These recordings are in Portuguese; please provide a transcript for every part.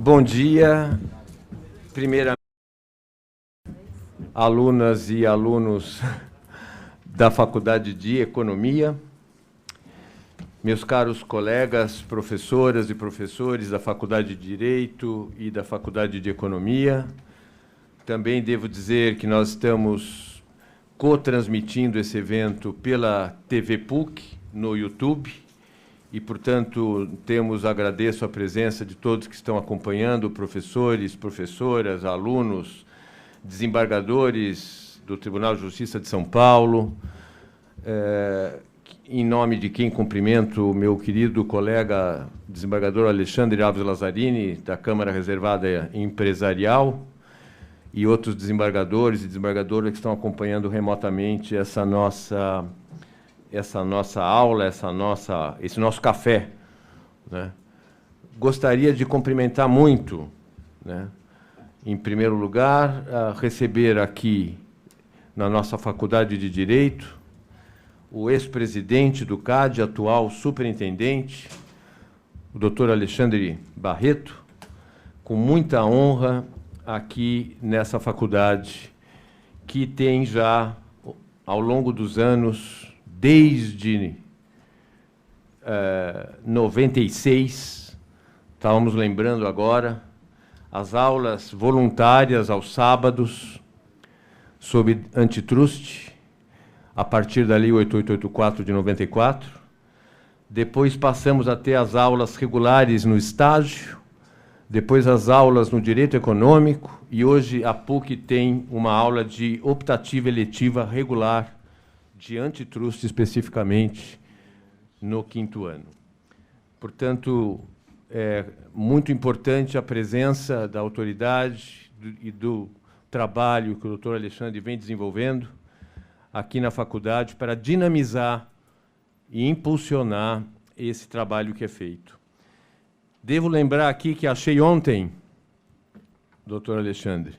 Bom dia, primeiramente, alunas e alunos da Faculdade de Economia, meus caros colegas, professoras e professores da Faculdade de Direito e da Faculdade de Economia. Também devo dizer que nós estamos co-transmitindo esse evento pela TV PUC, no YouTube, e, portanto, agradeço a presença de todos que estão acompanhando, professores, professoras, alunos, desembargadores do Tribunal de Justiça de São Paulo, em nome de quem cumprimento o meu querido colega desembargador Alexandre Alves Lazzarini, da Câmara Reservada Empresarial, e outros desembargadores e desembargadoras que estão acompanhando remotamente essa nossa aula, esse nosso café, né? Gostaria de cumprimentar muito, né, em primeiro lugar, receber aqui na nossa Faculdade de Direito o ex-presidente do CAD, atual superintendente, o doutor Alexandre Barreto, com muita honra aqui nessa faculdade, que tem já, ao longo dos anos, desde 96, estávamos lembrando agora, as aulas voluntárias aos sábados sobre antitruste, a partir da Lei 8884 de 94. Depois passamos a ter as aulas regulares no estágio, depois as aulas no direito econômico, e hoje a PUC tem uma aula de optativa eletiva regular de antitruste, especificamente no 5º ano. Portanto, é muito importante a presença da autoridade e do trabalho que o doutor Alexandre vem desenvolvendo aqui na faculdade para dinamizar e impulsionar esse trabalho que é feito. Devo lembrar aqui que achei ontem, doutor Alexandre,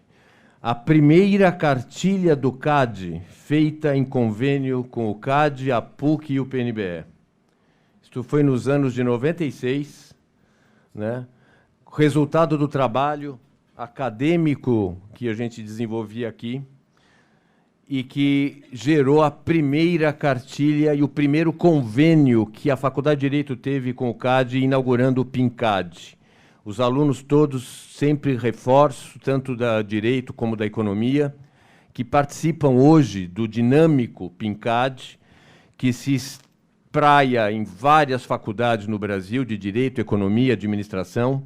a primeira cartilha do CAD feita em convênio com o CAD, a PUC e o PNBE. Isto foi nos anos de 96, né? Resultado do trabalho acadêmico que a gente desenvolvia aqui e que gerou a primeira cartilha e o primeiro convênio que a Faculdade de Direito teve com o CAD, inaugurando o PINCAD. Os alunos todos, sempre reforço, tanto da Direito como da Economia, que participam hoje do dinâmico PINCAD, que se espraia em várias faculdades no Brasil, de Direito, Economia, Administração,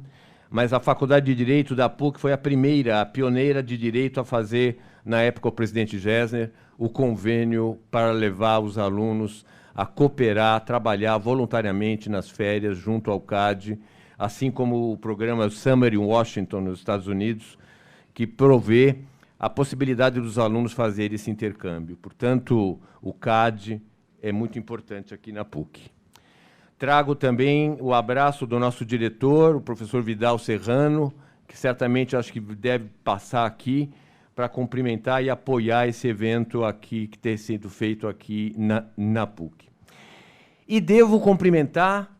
mas a Faculdade de Direito da PUC foi a primeira, a pioneira de Direito a fazer, na época, o presidente Gessner, o convênio para levar os alunos a cooperar, a trabalhar voluntariamente nas férias junto ao CAD, assim como o programa Summer in Washington, nos Estados Unidos, que provê a possibilidade dos alunos fazerem esse intercâmbio. Portanto, o CAD é muito importante aqui na PUC. Trago também o abraço do nosso diretor, o professor Vidal Serrano, que certamente acho que deve passar aqui para cumprimentar e apoiar esse evento aqui, que tem sido feito aqui na PUC. E devo cumprimentar,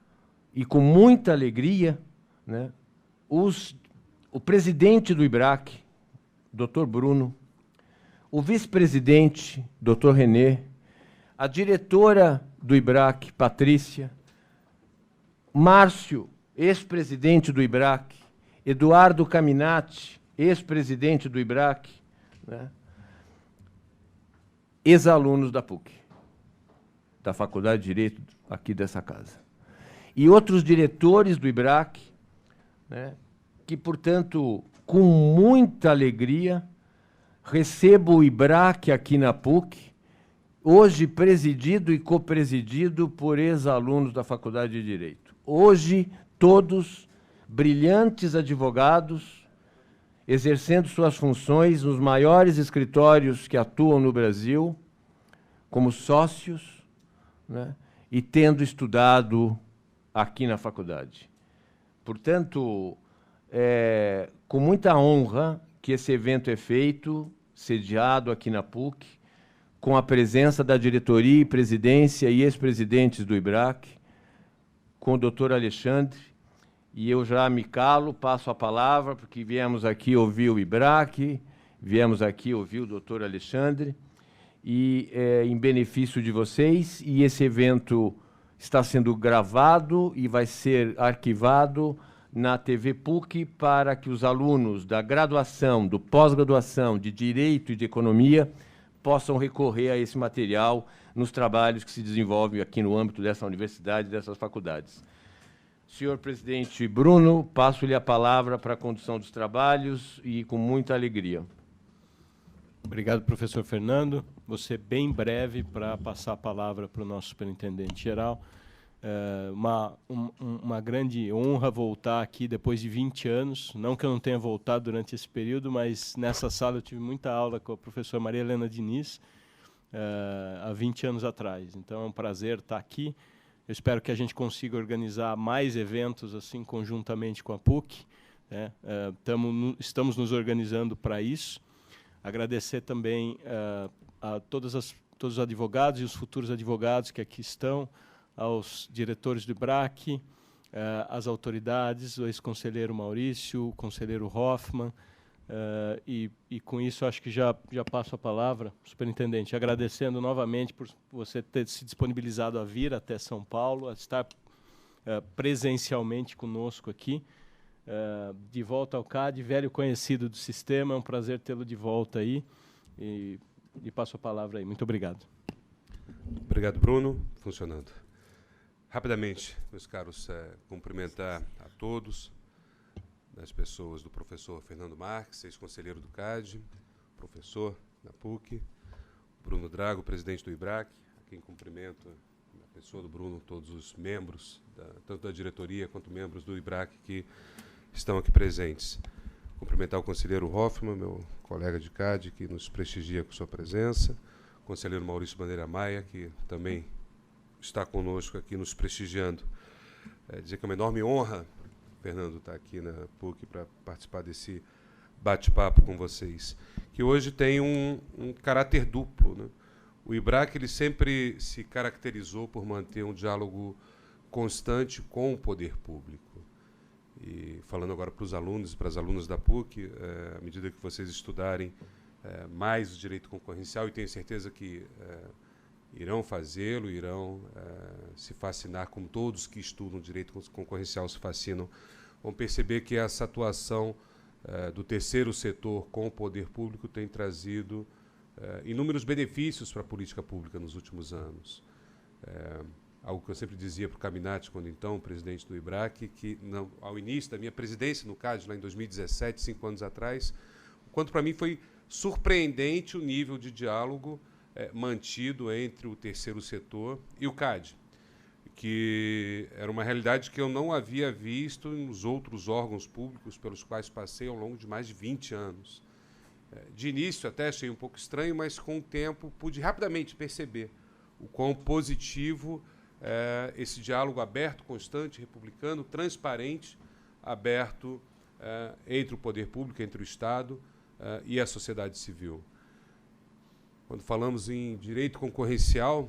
e com muita alegria, né, o presidente do IBRAC, Dr. Bruno, o vice-presidente, Dr. René, a diretora do IBRAC, Patrícia, Márcio, ex-presidente do IBRAC, Eduardo Caminati, ex-presidente do IBRAC, né, ex-alunos da PUC, da Faculdade de Direito aqui dessa casa. E outros diretores do IBRAC, né, que, portanto, com muita alegria, recebo o IBRAC aqui na PUC, hoje presidido e copresidido por ex-alunos da Faculdade de Direito. Hoje, todos brilhantes advogados, exercendo suas funções nos maiores escritórios que atuam no Brasil, como sócios, né, e tendo estudado aqui na faculdade. Portanto, com muita honra que esse evento é feito, sediado aqui na PUC, com a presença da diretoria e presidência e ex-presidentes do IBRAC, com o doutor Alexandre E eu já me calo, passo a palavra, porque viemos aqui ouvir o IBRAC, viemos aqui ouvir o doutor Alexandre, e em benefício de vocês, e esse evento está sendo gravado e vai ser arquivado na TV PUC para que os alunos da graduação, do pós-graduação, de Direito e de Economia possam recorrer a esse material nos trabalhos que se desenvolvem aqui no âmbito dessa universidade e dessas faculdades. Senhor presidente Bruno, passo-lhe a palavra para a condução dos trabalhos e com muita alegria. Obrigado, professor Fernando. Vou ser bem breve para passar a palavra para o nosso superintendente-geral. Uma grande honra voltar aqui depois de 20 anos. Não que eu não tenha voltado durante esse período, mas nessa sala eu tive muita aula com a professora Maria Helena Diniz, há 20 anos atrás. Então é um prazer estar aqui. Eu espero que a gente consiga organizar mais eventos assim conjuntamente com a PUC. Estamos nos organizando para isso. Agradecer também a todos os advogados e os futuros advogados que aqui estão, aos diretores do IBRAC, às autoridades, o ex-conselheiro Maurício, o conselheiro Hoffmann, e com isso acho que já passo a palavra, superintendente, agradecendo novamente por você ter se disponibilizado a vir até São Paulo, a estar presencialmente conosco aqui. De volta ao CAD, velho conhecido do sistema, é um prazer tê-lo de volta aí, e passo a palavra aí. Muito obrigado. Obrigado, Bruno. Funcionando. Rapidamente, meus caros, cumprimentar a todos, as pessoas do professor Fernando Marques, ex-conselheiro do CAD, professor da PUC, Bruno Drago, presidente do IBRAC, a quem cumprimento, a pessoa do Bruno, todos os membros, tanto da diretoria quanto membros do IBRAC que estão aqui presentes. Cumprimentar o conselheiro Hoffmann, meu colega de CAD, que nos prestigia com sua presença, o conselheiro Maurício Bandeira Maia, que também está conosco aqui nos prestigiando. Dizer que é uma enorme honra, Fernando, estar aqui na PUC para participar desse bate-papo com vocês, que hoje tem um caráter duplo, né? O IBRAC ele sempre se caracterizou por manter um diálogo constante com o poder público. E falando agora para os alunos e para as alunas da PUC, à medida que vocês estudarem mais o direito concorrencial, e tenho certeza que irão fazê-lo, irão se fascinar, como todos que estudam direito concorrencial se fascinam, vão perceber que essa atuação do terceiro setor com o poder público tem trazido inúmeros benefícios para a política pública nos últimos anos. Algo que eu sempre dizia para o Caminati, quando então presidente do IBRAC, que ao início da minha presidência no CAD, lá em 2017, 5 anos atrás, o quanto para mim foi surpreendente o nível de diálogo mantido entre o terceiro setor e o CAD, que era uma realidade que eu não havia visto nos outros órgãos públicos pelos quais passei ao longo de mais de 20 anos. De início até achei um pouco estranho, mas com o tempo pude rapidamente perceber o quão positivo esse diálogo aberto, constante, republicano, transparente, aberto entre o poder público, entre o Estado e a sociedade civil. Quando falamos em direito concorrencial,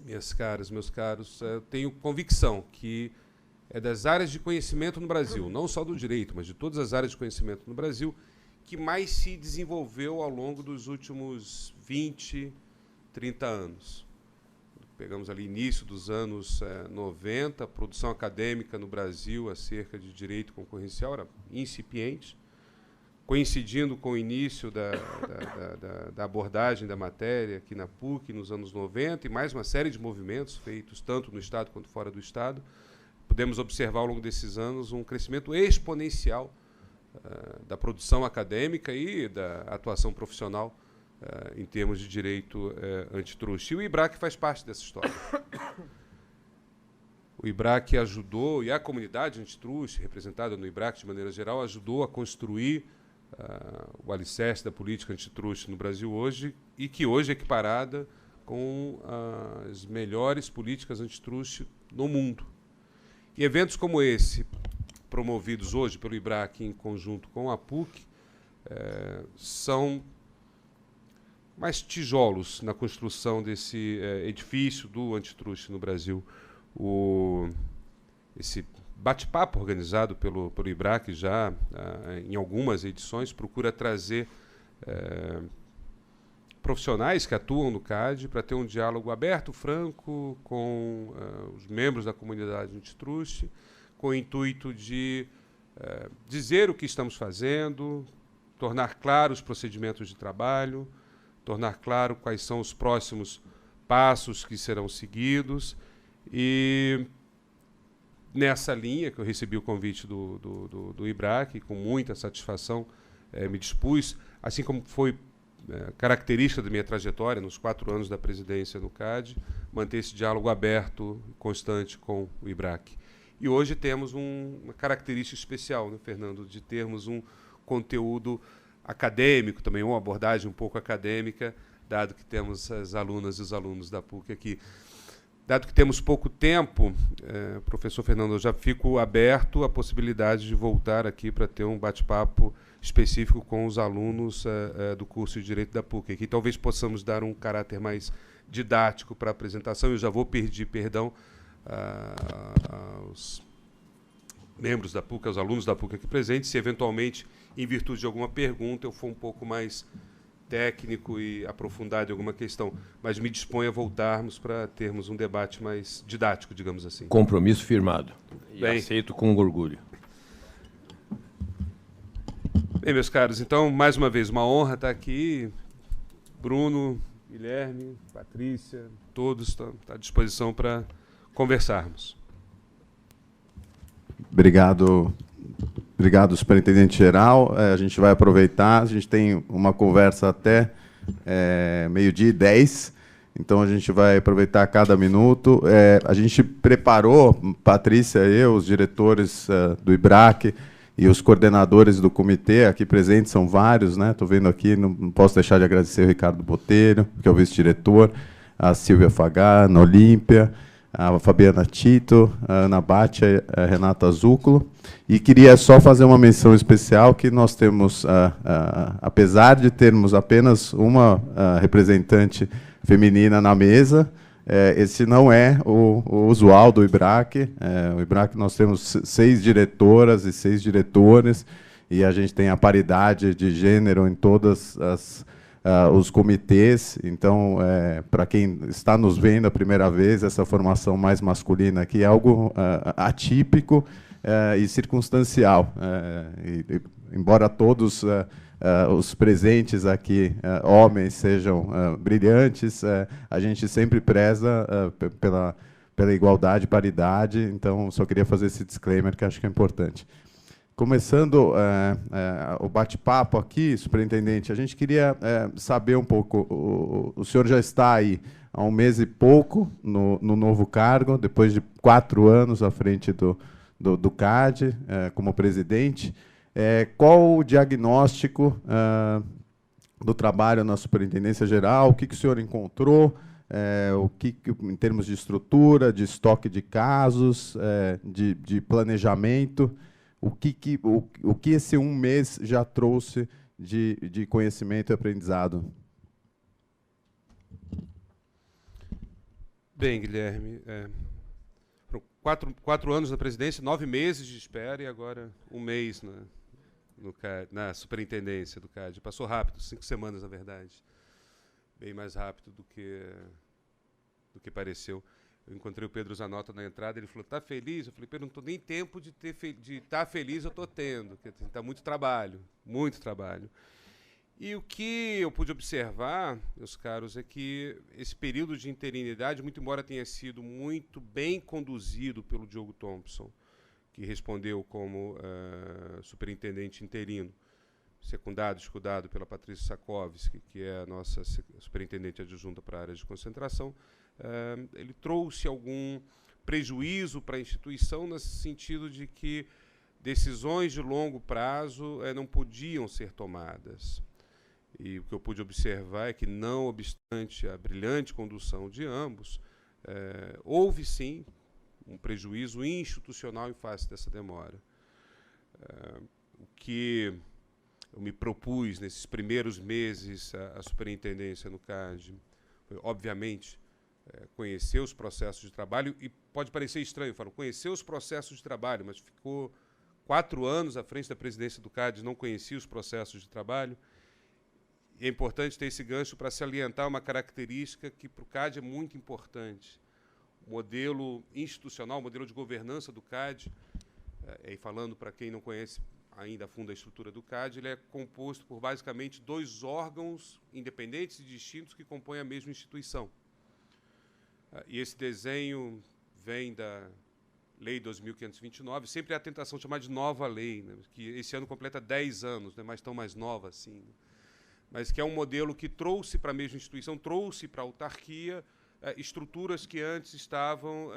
minhas caras, meus caros, eu tenho convicção que é das áreas de conhecimento no Brasil, não só do direito, mas de todas as áreas de conhecimento no Brasil, que mais se desenvolveu ao longo dos últimos 20, 30 anos. Pegamos ali início dos anos 90, a produção acadêmica no Brasil acerca de direito concorrencial era incipiente, coincidindo com o início da abordagem da matéria aqui na PUC nos anos 90, e mais uma série de movimentos feitos tanto no Estado quanto fora do Estado. Podemos observar ao longo desses anos um crescimento exponencial da produção acadêmica e da atuação profissional em termos de direito antitruste. E o IBRAC faz parte dessa história. O IBRAC ajudou, e a comunidade antitruste, representada no IBRAC de maneira geral, ajudou a construir o alicerce da política antitruste no Brasil hoje, e que hoje é equiparada com as melhores políticas antitruste no mundo. E eventos como esse, promovidos hoje pelo IBRAC em conjunto com a PUC, são mais tijolos na construção desse edifício do antitruste no Brasil. Esse bate-papo organizado pelo IBRAC já em algumas edições procura trazer profissionais que atuam no CAD para ter um diálogo aberto, franco, com os membros da comunidade antitrust, com o intuito de dizer o que estamos fazendo, tornar claros os procedimentos de trabalho, tornar claro quais são os próximos passos que serão seguidos. E nessa linha, que eu recebi o convite do IBRAC, com muita satisfação me dispus, assim como foi característica da minha trajetória nos 4 anos da presidência no CAD, manter esse diálogo aberto e constante com o IBRAC. E hoje temos uma característica especial, né, Fernando, de termos um conteúdo acadêmico, também uma abordagem um pouco acadêmica, dado que temos as alunas e os alunos da PUC aqui. Dado que temos pouco tempo, professor Fernando, eu já fico aberto à possibilidade de voltar aqui para ter um bate-papo específico com os alunos do curso de Direito da PUC. Aqui talvez possamos dar um caráter mais didático para a apresentação. Eu já vou pedir perdão aos membros da PUC, aos alunos da PUC aqui presentes, se eventualmente, em virtude de alguma pergunta, eu for um pouco mais técnico e aprofundado em alguma questão, mas me disponho a voltarmos para termos um debate mais didático, digamos assim. Compromisso firmado. E Bem, aceito com orgulho. Bem, meus caros, então, mais uma vez, uma honra estar aqui. Bruno, Guilherme, Patrícia, todos estão à disposição para conversarmos. Obrigado. Obrigado, superintendente-geral. A gente vai aproveitar, a gente tem uma conversa até 12h10, então a gente vai aproveitar cada minuto. A gente preparou, Patrícia e eu, os diretores do IBRAC e os coordenadores do comitê aqui presentes, são vários, né? Estou vendo aqui, não posso deixar de agradecer o Ricardo Botelho, que é o vice-diretor, a Silvia Fagá, a Ana Olímpia, a Fabiana Tito, a Ana Batia, a Renata Zúculo. E queria só fazer uma menção especial que nós temos, apesar de termos apenas uma representante feminina na mesa, esse não é o usual do IBRAC. O IBRAC nós temos 6 diretoras e 6 diretores, e a gente tem a paridade de gênero em todas os comitês. Então, para quem está nos vendo a primeira vez, essa formação mais masculina aqui é algo atípico e circunstancial. Embora todos os presentes aqui, homens, sejam brilhantes, a gente sempre preza pela igualdade e paridade. Então, só queria fazer esse disclaimer, que acho que é importante. Começando o bate-papo aqui, superintendente, a gente queria saber um pouco, o senhor já está aí há 1 mês e pouco no novo cargo, depois de 4 anos à frente do CAD, como presidente. Qual o diagnóstico do trabalho na Superintendência Geral? O que o senhor encontrou? Em termos de estrutura, de estoque de casos, de planejamento? O que esse 1 mês já trouxe de conhecimento e aprendizado? Bem, Guilherme, foram 4 anos na presidência, 9 meses de espera, e agora 1 mês na superintendência do CAD. Passou rápido, 5 semanas, na verdade. Bem mais rápido do que pareceu. Eu encontrei o Pedro Zanotto na entrada, ele falou, está feliz? Eu falei, Pedro, não estou nem tempo de estar feliz, eu estou tendo, porque está muito trabalho, muito trabalho. E o que eu pude observar, meus caros, é que esse período de interinidade, muito embora tenha sido muito bem conduzido pelo Diogo Thompson, que respondeu como superintendente interino, escudado pela Patrícia Sakovski, que é a nossa superintendente adjunta para a área de concentração, ele trouxe algum prejuízo para a instituição, no sentido de que decisões de longo prazo não podiam ser tomadas. E o que eu pude observar é que, não obstante a brilhante condução de ambos, houve, sim, um prejuízo institucional em face dessa demora. O que eu me propus nesses primeiros meses a superintendência no CAD foi, obviamente, conhecer os processos de trabalho, e pode parecer estranho, eu falo, conhecer os processos de trabalho, mas ficou 4 anos à frente da presidência do CAD, não conhecia os processos de trabalho. E é importante ter esse gancho para salientar uma característica que para o CAD é muito importante. O modelo institucional, o modelo de governança do CAD, e falando para quem não conhece ainda a fundo a estrutura do CAD, ele é composto por basicamente 2 órgãos independentes e distintos que compõem a mesma instituição. E esse desenho vem da Lei 2.529, sempre há a tentação de chamar de nova lei, né, que esse ano completa 10 anos, né, mas tão mais nova assim, né, mas que é um modelo que trouxe para a mesma instituição, trouxe para a autarquia estruturas que antes estavam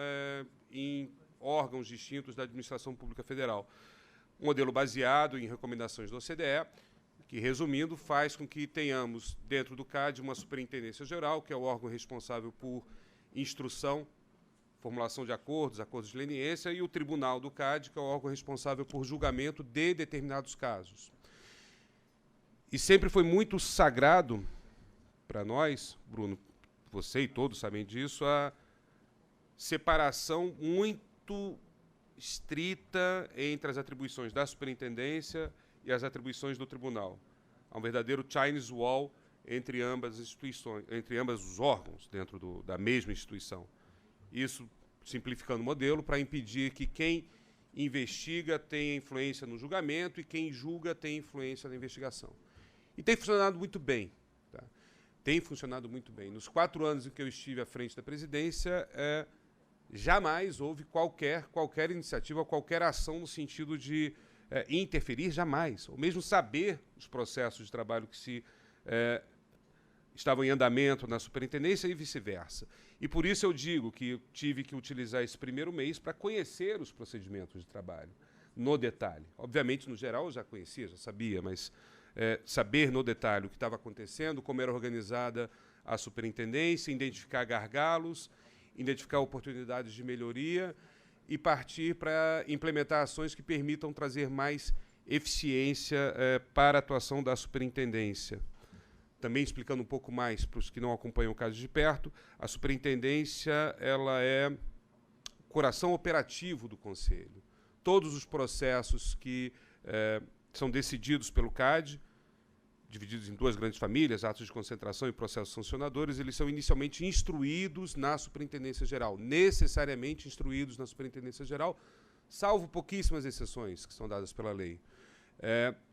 em órgãos distintos da administração pública federal. Um modelo baseado em recomendações da OCDE, que, resumindo, faz com que tenhamos, dentro do CAD, uma superintendência geral, que é o órgão responsável por instrução, formulação de acordos, acordos de leniência, e o tribunal do CAD, que é o órgão responsável por julgamento de determinados casos. E sempre foi muito sagrado para nós, Bruno, você e todos sabem disso, a separação muito estrita entre as atribuições da superintendência e as atribuições do tribunal. Há um verdadeiro Chinese Wall entre ambas as instituições, entre ambos os órgãos dentro da mesma instituição. Isso simplificando o modelo para impedir que quem investiga tenha influência no julgamento e quem julga tenha influência na investigação. E tem funcionado muito bem. Tá? Tem funcionado muito bem. Nos 4 anos em que eu estive à frente da presidência, jamais houve qualquer iniciativa, qualquer ação no sentido de interferir, jamais. Ou mesmo saber os processos de trabalho que estavam em andamento na superintendência e vice-versa. E por isso eu digo que eu tive que utilizar esse primeiro mês para conhecer os procedimentos de trabalho, no detalhe. Obviamente, no geral, eu já conhecia, já sabia, mas saber no detalhe o que estava acontecendo, como era organizada a superintendência, identificar gargalos, identificar oportunidades de melhoria e partir para implementar ações que permitam trazer mais eficiência para a atuação da superintendência. Também explicando um pouco mais para os que não acompanham o caso de perto, a superintendência ela é o coração operativo do Conselho. Todos os processos que são decididos pelo CAD, divididos em 2 grandes famílias, atos de concentração e processos sancionadores, eles são inicialmente instruídos na Superintendência Geral, necessariamente instruídos na Superintendência Geral, salvo pouquíssimas exceções que são dadas pela lei.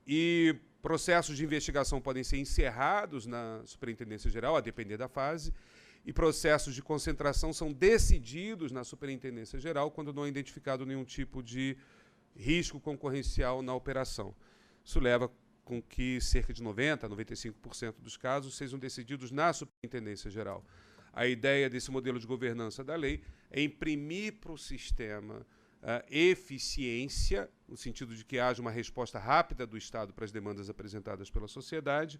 E processos de investigação podem ser encerrados na Superintendência Geral, a depender da fase, e processos de concentração são decididos na Superintendência Geral quando não é identificado nenhum tipo de risco concorrencial na operação. Isso leva com que cerca de 90% a 95% dos casos sejam decididos na Superintendência Geral. A ideia desse modelo de governança da lei é imprimir para o sistema eficiência, no sentido de que haja uma resposta rápida do Estado para as demandas apresentadas pela sociedade,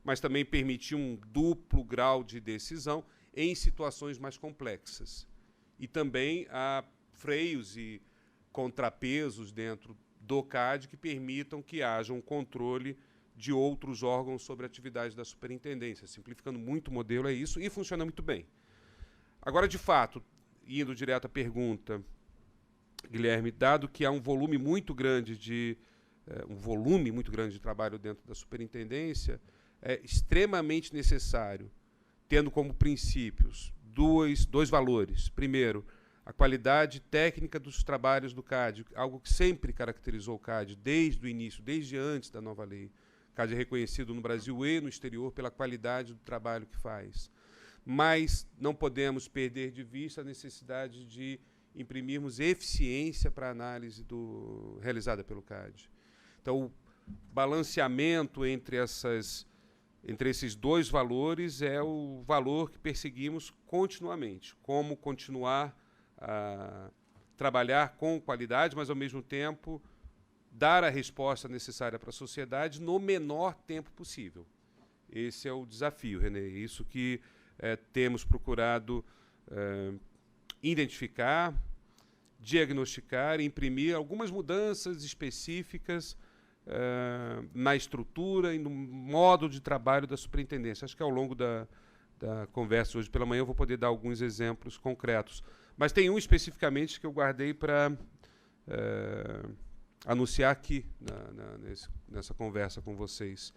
mas também permitir um duplo grau de decisão em situações mais complexas. E também há freios e contrapesos dentro do CAD que permitam que haja um controle de outros órgãos sobre a atividade da superintendência. Simplificando muito o modelo, é isso, e funciona muito bem. Agora, de fato, indo direto à pergunta, Guilherme, dado que há um volume muito grande de trabalho dentro da superintendência, é extremamente necessário, tendo como princípios dois valores. Primeiro, a qualidade técnica dos trabalhos do CAD, algo que sempre caracterizou o CAD desde o início, desde antes da nova lei. O CAD é reconhecido no Brasil e no exterior pela qualidade do trabalho que faz. Mas não podemos perder de vista a necessidade de imprimirmos eficiência para a análise realizada pelo CAD. Então, o balanceamento entre esses 2 valores é o valor que perseguimos continuamente. Como continuar a trabalhar com qualidade, mas, ao mesmo tempo, dar a resposta necessária para a sociedade no menor tempo possível. Esse é o desafio, René. É isso que temos procurado identificar, diagnosticar e imprimir algumas mudanças específicas na estrutura e no modo de trabalho da superintendência. Acho que ao longo da da conversa hoje pela manhã, eu vou poder dar alguns exemplos concretos. Mas tem um especificamente que eu guardei para anunciar aqui, nessa conversa com vocês,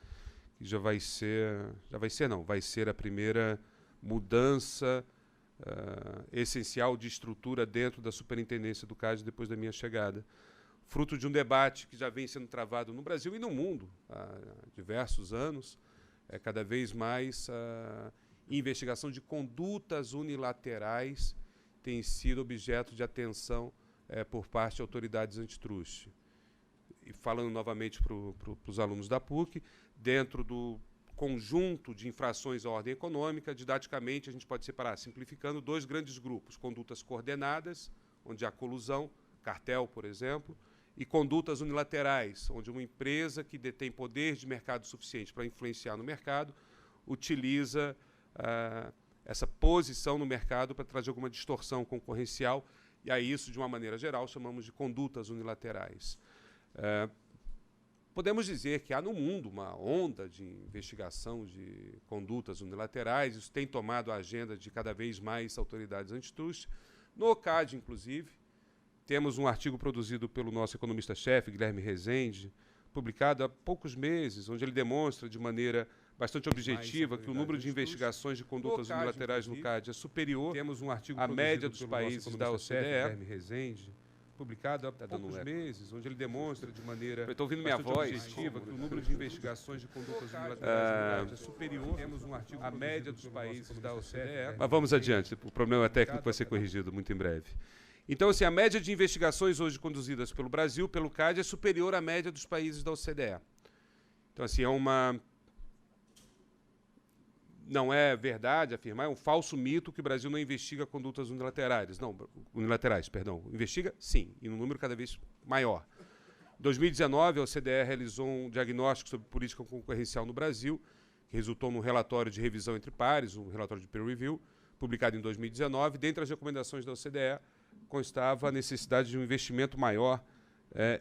que vai ser a primeira mudança essencial de estrutura dentro da superintendência do CAD depois da minha chegada. Fruto de um debate que já vem sendo travado no Brasil e no mundo há diversos anos, cada vez mais a investigação de condutas unilaterais tem sido objeto de atenção por parte de autoridades antitruste. E falando novamente para os alunos da PUC, dentro do conjunto de infrações à ordem econômica, didaticamente a gente pode separar, simplificando, dois grandes grupos: condutas coordenadas, onde há colusão, cartel, por exemplo, e condutas unilaterais, onde uma empresa que detém poder de mercado suficiente para influenciar no mercado utiliza essa posição no mercado para trazer alguma distorção concorrencial, e a isso, de uma maneira geral, chamamos de condutas unilaterais. Podemos dizer que há no mundo uma onda de investigação de condutas unilaterais, isso tem tomado a agenda de cada vez mais autoridades antitruste. No OCAD, inclusive, temos um artigo produzido pelo nosso economista-chefe, Guilherme Rezende, publicado há poucos meses, onde ele demonstra de maneira bastante objetiva que o número de investigações de condutas unilaterais no CAD é superior à média dos países da OCDE. Guilherme Rezende, publicado há poucos meses, onde ele demonstra de maneira estou ouvindo minha voz objetiva que o número de investigações de condutas unilaterais é superior à média dos países da OCDE. Mas vamos adiante, o problema técnico vai ser corrigido muito em breve. Então, assim, a média de investigações hoje conduzidas pelo Brasil, pelo CAD, é superior à média dos países da OCDE. Então, assim, não é verdade afirmar, é um falso mito que o Brasil não investiga condutas unilaterais. Não, investiga sim, e num número cada vez maior. Em 2019, a OCDE realizou um diagnóstico sobre política concorrencial no Brasil, que resultou num relatório de revisão entre pares, um relatório de peer review, publicado em 2019. Dentre as recomendações da OCDE, constava a necessidade de um investimento maior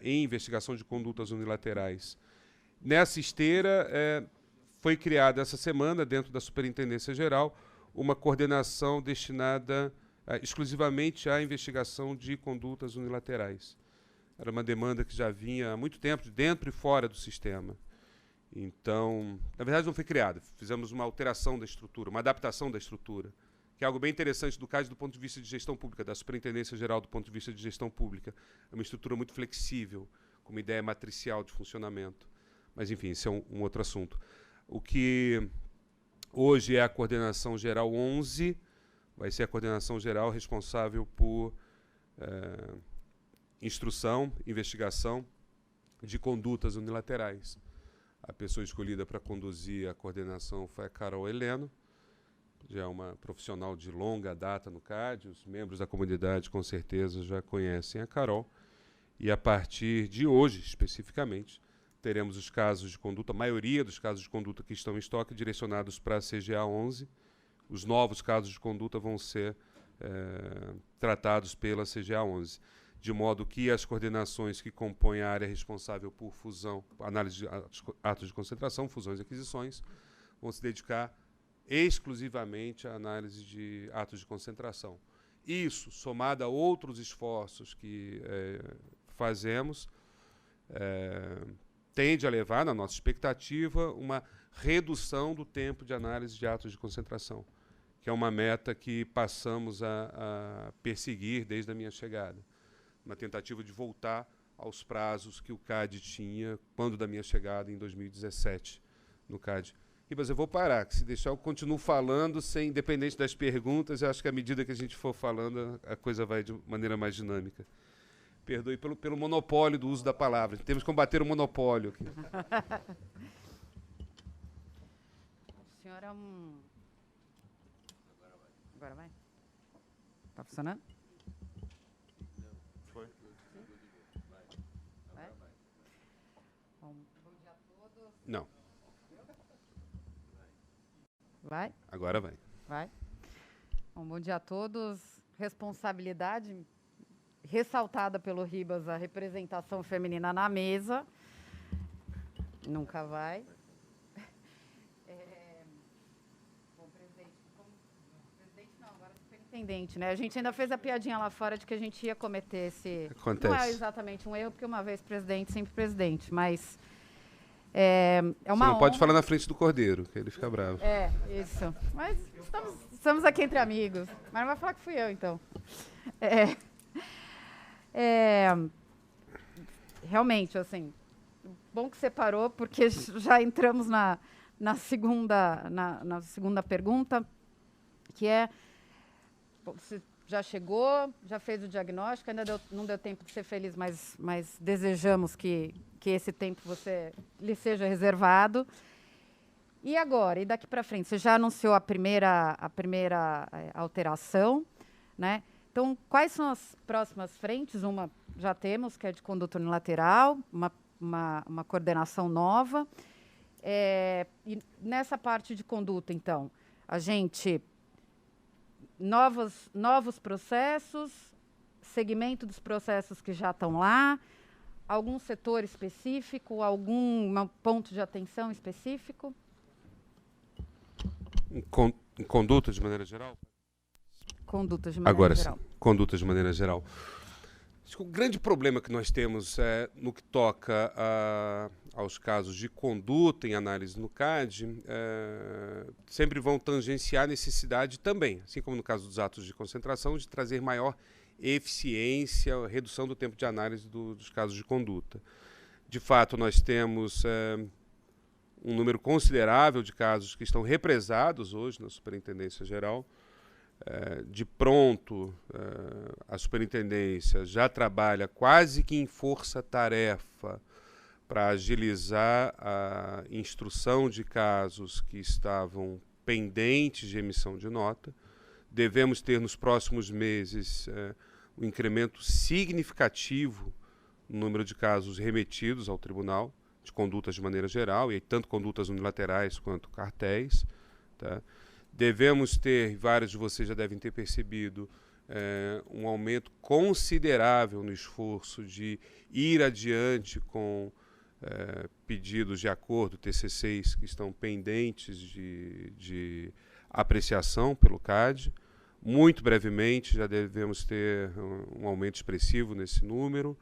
em investigação de condutas unilaterais. Nessa esteira, foi criada essa semana, dentro da Superintendência Geral, uma coordenação destinada exclusivamente à investigação de condutas unilaterais. Era uma demanda que já vinha há muito tempo, de dentro e fora do sistema. Então, na verdade, não foi criada. Fizemos uma alteração da estrutura, uma adaptação da estrutura, que é algo bem interessante do CAD do ponto de vista de gestão pública, da Superintendência Geral do ponto de vista de gestão pública. É uma estrutura muito flexível, com uma ideia matricial de funcionamento. Mas, enfim, esse é um outro assunto. O que hoje é a Coordenação Geral 11 vai ser a Coordenação Geral responsável por instrução, investigação de condutas unilaterais. A pessoa escolhida para conduzir a coordenação foi a Carol Heleno, já é uma profissional de longa data no CAD, os membros da comunidade com certeza já conhecem a Carol, e a partir de hoje, especificamente, teremos os casos de conduta, a maioria dos casos de conduta que estão em estoque direcionados para a CGA 11. Os novos casos de conduta vão ser tratados pela CGA 11, de modo que as coordenações que compõem a área responsável por fusão, análise de atos de concentração, fusões e aquisições, vão se dedicar exclusivamente à análise de atos de concentração. Isso, somado a outros esforços que fazemos, tende a levar, na nossa expectativa, uma redução do tempo de análise de atos de concentração, que é uma meta que passamos a perseguir desde a minha chegada. Uma tentativa de voltar aos prazos que o CAD tinha quando da minha chegada, em 2017, no CAD. Ribas, eu vou parar, que se deixar eu continuo falando, independente das perguntas, eu acho que à medida que a gente for falando, a coisa vai de maneira mais dinâmica. Perdoe pelo monopólio do uso da palavra. Temos que combater o monopólio aqui. O senhor é um... Agora vai? Está funcionando? Foi. Vai? Bom dia a todos. Não. Vai? Agora vai. Vai. Bom dia a todos. Responsabilidade ressaltada pelo Ribas, a representação feminina na mesa. Nunca vai. Bom, presidente, superintendente, né? A gente ainda fez a piadinha lá fora de que a gente ia cometer esse... Acontece. Não é exatamente um erro, porque uma vez presidente, sempre presidente, mas é uma Você não pode honra. falar na frente do Cordeiro, que ele fica bravo. É, isso. Mas estamos aqui entre amigos. Mas não vai falar que fui eu, então. Realmente, assim, bom que você parou, porque já entramos na segunda pergunta, que é, você já chegou, já fez o diagnóstico, ainda não deu tempo de ser feliz, mas desejamos que esse tempo lhe seja reservado. E agora, e daqui para frente? Você já anunciou a primeira alteração, né? Então, quais são as próximas frentes? Uma já temos, que é de conduta unilateral, uma coordenação nova. E nessa parte de conduta, então, a gente... Novos processos, segmento dos processos que já estão lá, algum setor específico, algum ponto de atenção específico? Em conduta, de maneira geral? Conduta de maneira Agora geral. sim, conduta de maneira geral. Acho que o grande problema que nós temos no que toca aos casos de conduta em análise no CAD, sempre vão tangenciar a necessidade também, assim como no caso dos atos de concentração, de trazer maior eficiência, redução do tempo de análise dos casos de conduta. De fato, nós temos um número considerável de casos que estão represados hoje na Superintendência Geral. De pronto, a superintendência já trabalha quase que em força-tarefa para agilizar a instrução de casos que estavam pendentes de emissão de nota. Devemos ter nos próximos meses um incremento significativo no número de casos remetidos ao tribunal, de condutas de maneira geral, e tanto condutas unilaterais quanto cartéis, tá? Devemos ter, vários de vocês já devem ter percebido, um aumento considerável no esforço de ir adiante com pedidos de acordo, TCCs, que estão pendentes de apreciação pelo CAD. Muito brevemente já devemos ter um aumento expressivo nesse número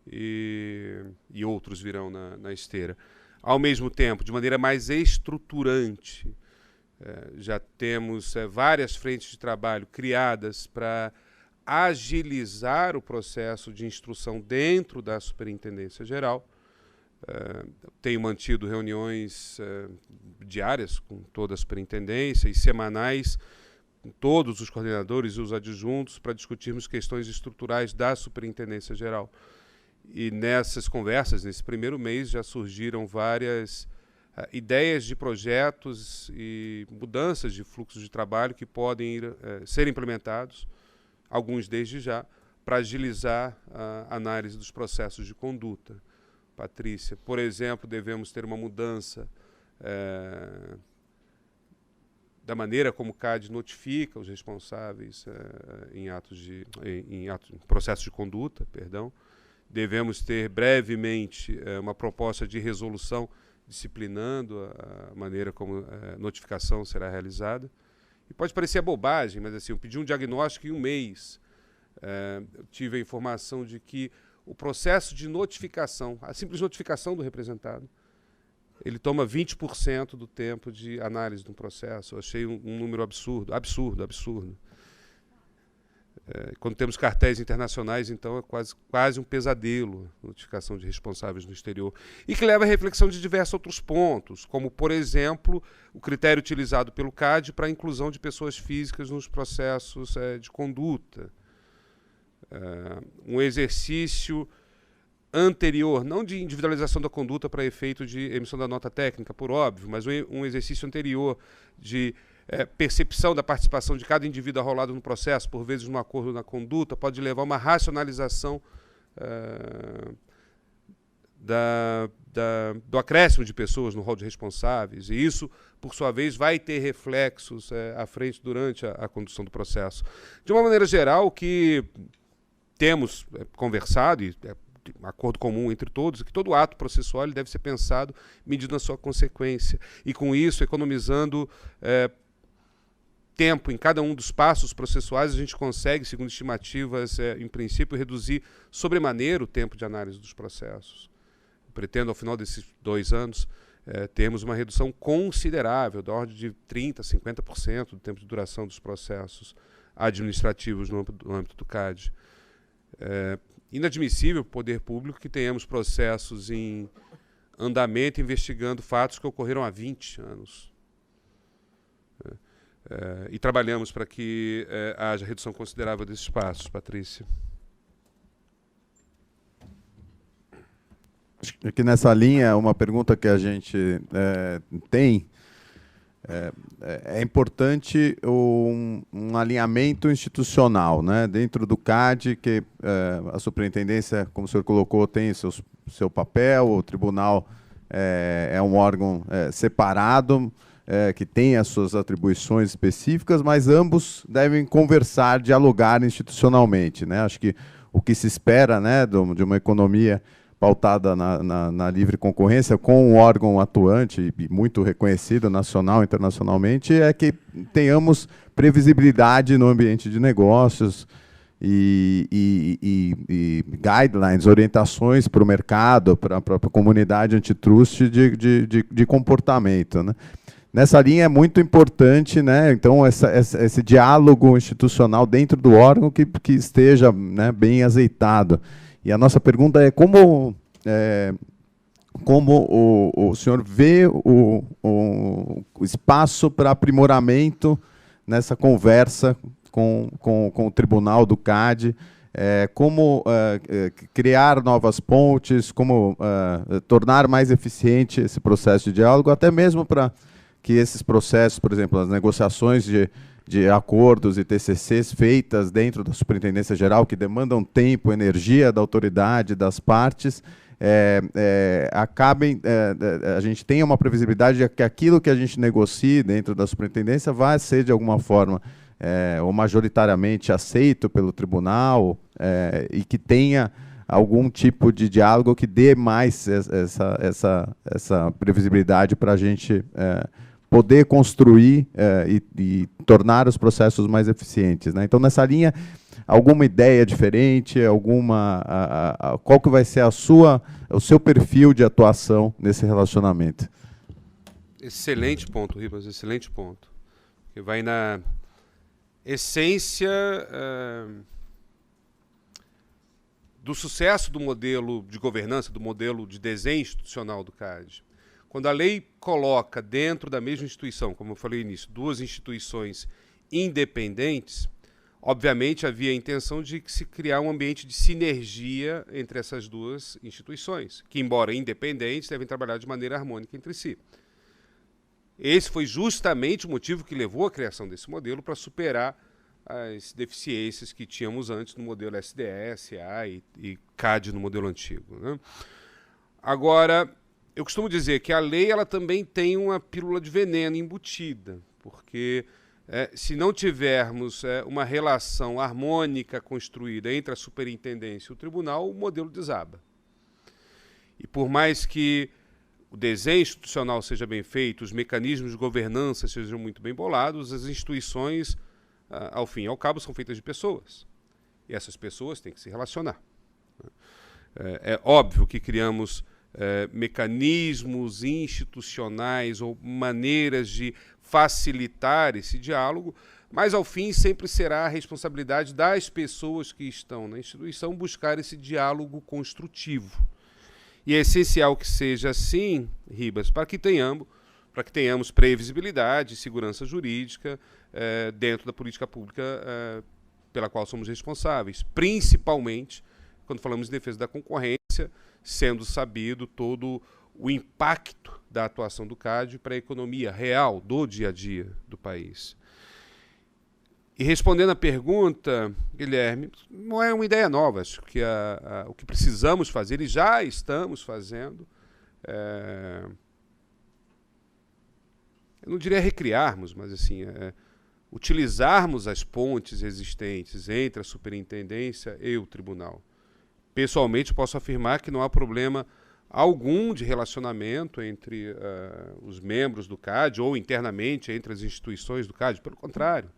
e outros virão na esteira. Ao mesmo tempo, de maneira mais estruturante, já temos várias frentes de trabalho criadas para agilizar o processo de instrução dentro da Superintendência Geral. Tenho mantido reuniões diárias com toda a Superintendência e semanais com todos os coordenadores e os adjuntos para discutirmos questões estruturais da Superintendência Geral. E nessas conversas, nesse primeiro mês, já surgiram várias ideias de projetos e mudanças de fluxos de trabalho que podem ser implementados, alguns desde já, para agilizar a análise dos processos de conduta. Patrícia, por exemplo, devemos ter uma mudança da maneira como o CAD notifica os responsáveis em processos de conduta, perdão. Devemos ter brevemente uma proposta de resolução disciplinando a maneira como a notificação será realizada. E pode parecer bobagem, mas assim, eu pedi um diagnóstico em um mês. Eu tive a informação de que o processo de notificação, a simples notificação do representado, ele toma 20% do tempo de análise do processo. Eu achei um número absurdo. Quando temos cartéis internacionais, então é quase um pesadelo a notificação de responsáveis no exterior. E que leva à reflexão de diversos outros pontos, como, por exemplo, o critério utilizado pelo CAD para a inclusão de pessoas físicas nos processos de conduta. Um exercício anterior, não de individualização da conduta para efeito de emissão da nota técnica, por óbvio, mas um exercício anterior de percepção da participação de cada indivíduo arrolado no processo, por vezes num acordo na conduta, pode levar a uma racionalização do acréscimo de pessoas no rol de responsáveis, e isso, por sua vez, vai ter reflexos à frente durante a condução do processo. De uma maneira geral, o que temos conversado, e um acordo comum entre todos, é que todo ato processual ele deve ser pensado medindo a sua consequência, e com isso economizando tempo em cada um dos passos processuais, a gente consegue, segundo estimativas, em princípio, reduzir sobremaneira o tempo de análise dos processos. Pretendo, ao final desses 2 anos, termos uma redução considerável, da ordem de 30% a 50% do tempo de duração dos processos administrativos no âmbito do CAD. Inadmissível para o poder público que tenhamos processos em andamento investigando fatos que ocorreram há 20 anos. E trabalhamos para que haja redução considerável desses passos, Patrícia. Aqui nessa linha, uma pergunta que a gente tem, é importante um alinhamento institucional, né? Dentro do CAD, que a superintendência, como o senhor colocou, tem seu papel, o tribunal é um órgão separado, que tem as suas atribuições específicas, mas ambos devem conversar, dialogar institucionalmente, né? Acho que o que se espera, né, de uma economia pautada na livre concorrência, com um órgão atuante e muito reconhecido nacional e internacionalmente, é que tenhamos previsibilidade no ambiente de negócios e guidelines, orientações para o mercado, para a comunidade antitrust de comportamento, né? Nessa linha é muito importante, né, então, esse diálogo institucional dentro do órgão que esteja, né, bem azeitado. E a nossa pergunta é como o senhor vê o espaço para aprimoramento nessa conversa com o Tribunal do CAD, como criar novas pontes, como tornar mais eficiente esse processo de diálogo, até mesmo para que esses processos, por exemplo, as negociações de acordos e TCCs feitas dentro da Superintendência Geral, que demandam tempo, energia da autoridade, das partes, a gente tenha uma previsibilidade de que aquilo que a gente negocie dentro da Superintendência vai ser, de alguma forma, ou majoritariamente aceito pelo tribunal, e que tenha algum tipo de diálogo que dê mais essa previsibilidade para a gente poder construir e tornar os processos mais eficientes, né? Então, nessa linha, alguma ideia diferente, qual que vai ser o seu perfil de atuação nesse relacionamento? Excelente ponto, Ribas, excelente ponto. Que vai na essência do sucesso do modelo de governança, do modelo de desenho institucional do CAD. Quando a lei coloca dentro da mesma instituição, como eu falei no início, 2 instituições independentes, obviamente havia a intenção de se criar um ambiente de sinergia entre essas 2 instituições, que, embora independentes, devem trabalhar de maneira harmônica entre si. Esse foi justamente o motivo que levou à criação desse modelo, para superar as deficiências que tínhamos antes no modelo SDE, SA e CAD no modelo antigo, né? Agora, eu costumo dizer que a lei ela também tem uma pílula de veneno embutida, porque se não tivermos uma relação harmônica construída entre a superintendência e o tribunal, o modelo desaba. E por mais que o desenho institucional seja bem feito, os mecanismos de governança sejam muito bem bolados, as instituições, ao fim e ao cabo, são feitas de pessoas. E essas pessoas têm que se relacionar. É óbvio que criamos mecanismos institucionais ou maneiras de facilitar esse diálogo, mas, ao fim, sempre será a responsabilidade das pessoas que estão na instituição buscar esse diálogo construtivo. E é essencial que seja assim, Ribas, para que tenhamos previsibilidade e segurança jurídica dentro da política pública pela qual somos responsáveis, principalmente quando falamos em defesa da concorrência, sendo sabido todo o impacto da atuação do CAD para a economia real do dia a dia do país. E respondendo à pergunta, Guilherme, não é uma ideia nova. Acho que o que precisamos fazer, e já estamos fazendo, eu não diria recriarmos, mas assim, utilizarmos as pontes existentes entre a superintendência e o tribunal. Pessoalmente, posso afirmar que não há problema algum de relacionamento entre os membros do CAD ou internamente entre as instituições do CAD. Pelo contrário,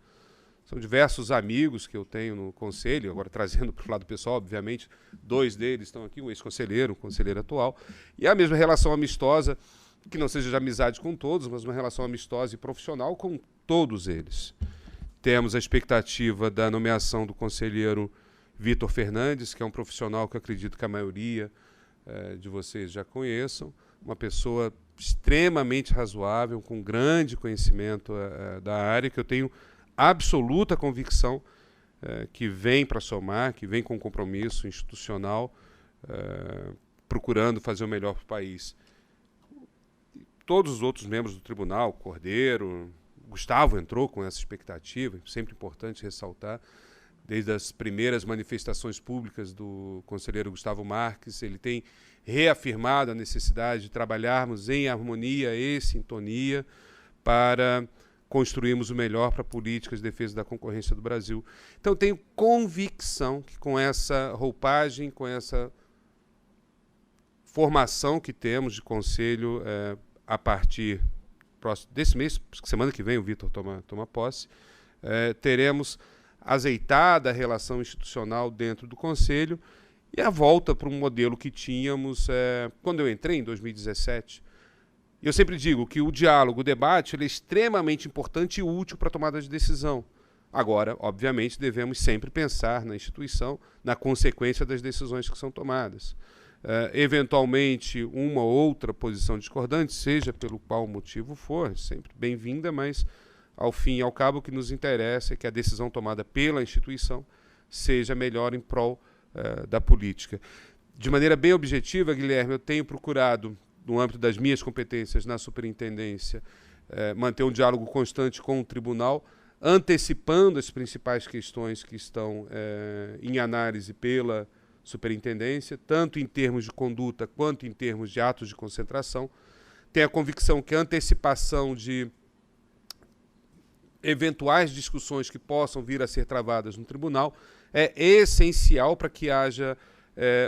são diversos amigos que eu tenho no conselho, agora trazendo para o lado pessoal, obviamente, 2 deles estão aqui, um ex-conselheiro, um conselheiro atual, e a mesma relação amistosa, que não seja de amizade com todos, mas uma relação amistosa e profissional com todos eles. Temos a expectativa da nomeação do conselheiro Vitor Fernandes, que é um profissional que eu acredito que a maioria de vocês já conheçam, uma pessoa extremamente razoável, com grande conhecimento da área, que eu tenho absoluta convicção que vem para somar, que vem com um compromisso institucional, procurando fazer o melhor para o país. Todos os outros membros do tribunal, Cordeiro, Gustavo entrou com essa expectativa, sempre importante ressaltar, desde as primeiras manifestações públicas do conselheiro Gustavo Marques, ele tem reafirmado a necessidade de trabalharmos em harmonia e sintonia para construirmos o melhor para políticas de defesa da concorrência do Brasil. Então, tenho convicção que com essa roupagem, com essa formação que temos de conselho a partir desse mês, semana que vem o Vitor toma posse, teremos azeitada a relação institucional dentro do conselho e a volta para um modelo que tínhamos quando eu entrei em 2017. E eu sempre digo que o diálogo, o debate, ele é extremamente importante e útil para a tomada de decisão. Agora, obviamente, devemos sempre pensar na instituição, na consequência das decisões que são tomadas. Eventualmente, uma ou outra posição discordante, seja pelo qual motivo for, sempre bem-vinda, mas, ao fim e ao cabo, o que nos interessa é que a decisão tomada pela instituição seja melhor em prol da política. De maneira bem objetiva, Guilherme, eu tenho procurado, no âmbito das minhas competências na superintendência, manter um diálogo constante com o tribunal, antecipando as principais questões que estão em análise pela superintendência, tanto em termos de conduta quanto em termos de atos de concentração. Tenho a convicção que a antecipação de eventuais discussões que possam vir a ser travadas no tribunal é essencial para que haja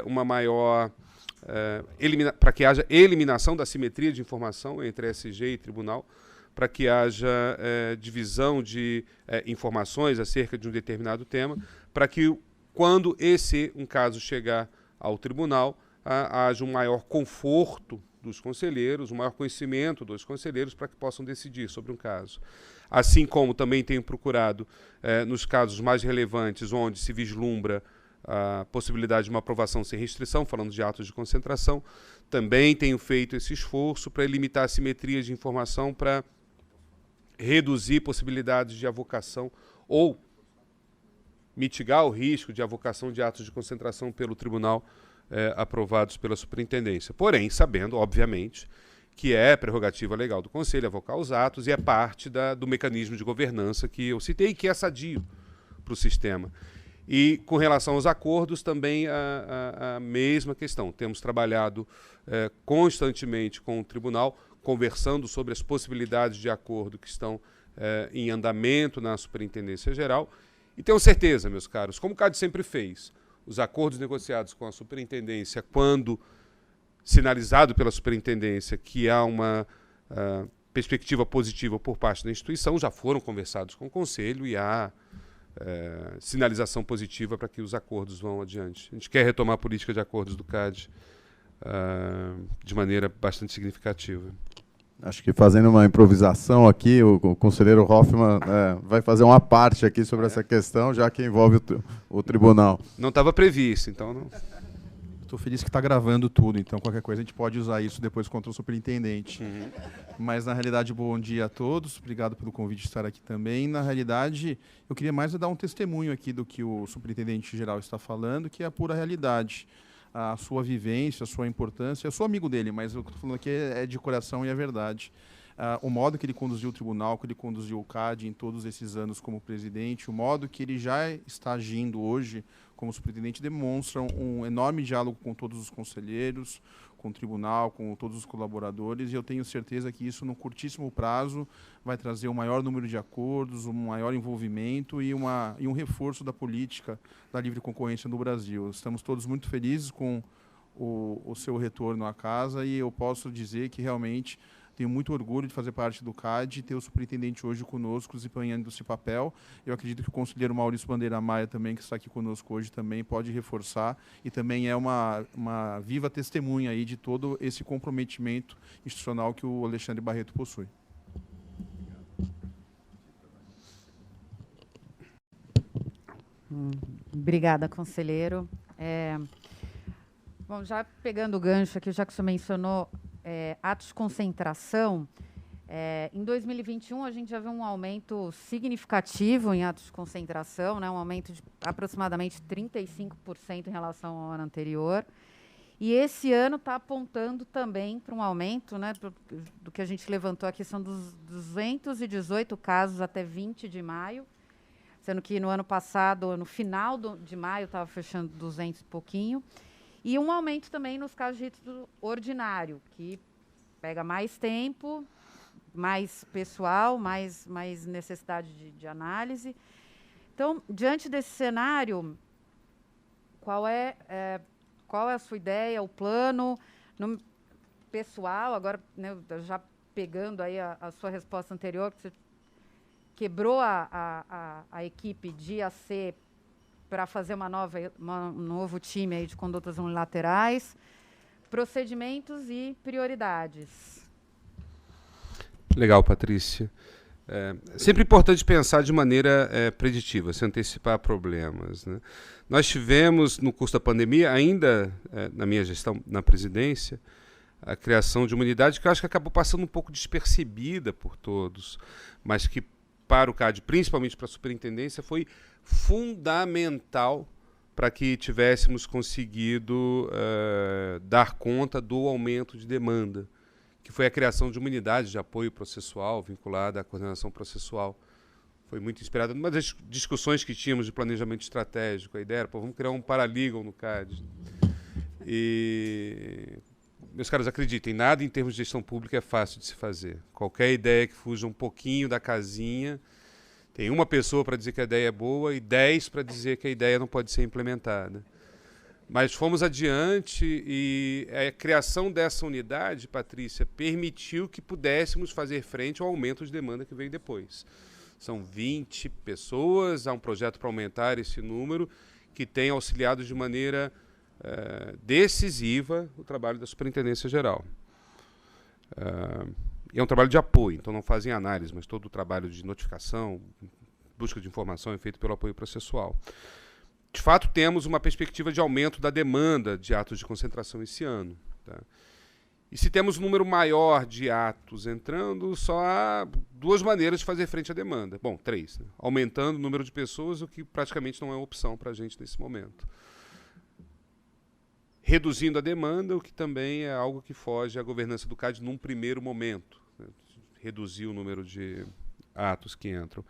uma maior para que haja eliminação da simetria de informação entre SG e tribunal, para que haja divisão de informações acerca de um determinado tema, para que, quando um caso chegar ao tribunal, haja um maior conforto dos conselheiros, um maior conhecimento dos conselheiros para que possam decidir sobre um caso. Assim como também tenho procurado, nos casos mais relevantes, onde se vislumbra a possibilidade de uma aprovação sem restrição, falando de atos de concentração, também tenho feito esse esforço para limitar assimetrias de informação, para reduzir possibilidades de avocação ou mitigar o risco de avocação de atos de concentração pelo tribunal aprovados pela superintendência. Porém, sabendo, obviamente, que é prerrogativa legal do Conselho avocar os atos e é parte do mecanismo de governança que eu citei, que é sadio para o sistema. E, com relação aos acordos, também a mesma questão. Temos trabalhado constantemente com o tribunal, conversando sobre as possibilidades de acordo que estão em andamento na Superintendência Geral. E tenho certeza, meus caros, como o CAD sempre fez, os acordos negociados com a Superintendência, quando sinalizado pela Superintendência que há uma perspectiva positiva por parte da instituição, já foram conversados com o Conselho e há sinalização positiva para que os acordos vão adiante. A gente quer retomar a política de acordos do CAD de maneira bastante significativa. Acho que, fazendo uma improvisação aqui, o conselheiro Hoffmann vai fazer uma parte aqui sobre essa questão, já que envolve o tribunal. Não estava previsto, então não... Estou feliz que está gravando tudo, então qualquer coisa a gente pode usar isso depois contra o superintendente. Mas, na realidade, bom dia a todos. Obrigado pelo convite de estar aqui também. Na realidade, eu queria mais dar um testemunho aqui do que o superintendente-geral está falando, que é a pura realidade. A sua vivência, a sua importância. Eu sou amigo dele, mas o que eu estou falando aqui é de coração e é verdade. O modo que ele conduziu o tribunal, que ele conduziu o CAD em todos esses anos como presidente, o modo que ele já está agindo hoje como superintendente, demonstra um enorme diálogo com todos os conselheiros, com o tribunal, com todos os colaboradores, e eu tenho certeza que isso, no curtíssimo prazo, vai trazer um maior número de acordos, um maior envolvimento e um reforço da política da livre concorrência no Brasil. Estamos todos muito felizes com o seu retorno à casa, e eu posso dizer que realmente tenho muito orgulho de fazer parte do CAD e ter o superintendente hoje conosco desempenhando esse papel. Eu acredito que o conselheiro Maurício Bandeira Maia também, que está aqui conosco hoje, também pode reforçar e também é uma viva testemunha aí de todo esse comprometimento institucional que o Alexandre Barreto possui. Obrigada, conselheiro. Bom, já pegando o gancho aqui, já que o senhor mencionou atos de concentração, em 2021 a gente já viu um aumento significativo em atos de concentração, né, um aumento de aproximadamente 35% em relação ao ano anterior. E esse ano está apontando também para um aumento, né, do que a gente levantou aqui, são dos 218 casos até 20 de maio, sendo que no ano passado, no final de maio, estava fechando 200 e pouquinho. E um aumento também nos casos de rito ordinário, que pega mais tempo, mais pessoal, mais necessidade de análise. Então, diante desse cenário, qual é a sua ideia, o plano no pessoal? Agora, né, já pegando aí a sua resposta anterior, que você quebrou a equipe de IAC para fazer um novo time aí de condutas unilaterais, procedimentos e prioridades. Legal, Patrícia. É sempre importante pensar de maneira preditiva, se antecipar problemas, né? Nós tivemos, no curso da pandemia, ainda na minha gestão na presidência, a criação de uma unidade que eu acho que acabou passando um pouco despercebida por todos, mas que para o CAD, principalmente para a superintendência, foi fundamental para que tivéssemos conseguido dar conta do aumento de demanda, que foi a criação de uma unidade de apoio processual vinculada à coordenação processual. Foi muito inspirada numa das discussões que tínhamos de planejamento estratégico. A ideia era, vamos criar um paralegal no CAD. E, meus caros, acreditem, nada em termos de gestão pública é fácil de se fazer. Qualquer ideia que fuja um pouquinho da casinha, tem uma pessoa para dizer que a ideia é boa e 10 para dizer que a ideia não pode ser implementada. Mas fomos adiante e a criação dessa unidade, Patrícia, permitiu que pudéssemos fazer frente ao aumento de demanda que veio depois. São 20 pessoas, há um projeto para aumentar esse número, que tem auxiliado de maneira decisiva o trabalho da Superintendência Geral. E é um trabalho de apoio, então não fazem análise, mas todo o trabalho de notificação, busca de informação é feito pelo apoio processual. De fato, temos uma perspectiva de aumento da demanda de atos de concentração esse ano, tá? E se temos um número maior de atos entrando, só há duas maneiras de fazer frente à demanda. Bom, 3, né? Aumentando o número de pessoas, o que praticamente não é opção para a gente nesse momento. Reduzindo a demanda, o que também é algo que foge à governança do CAD num primeiro momento, né? Reduzir o número de atos que entram.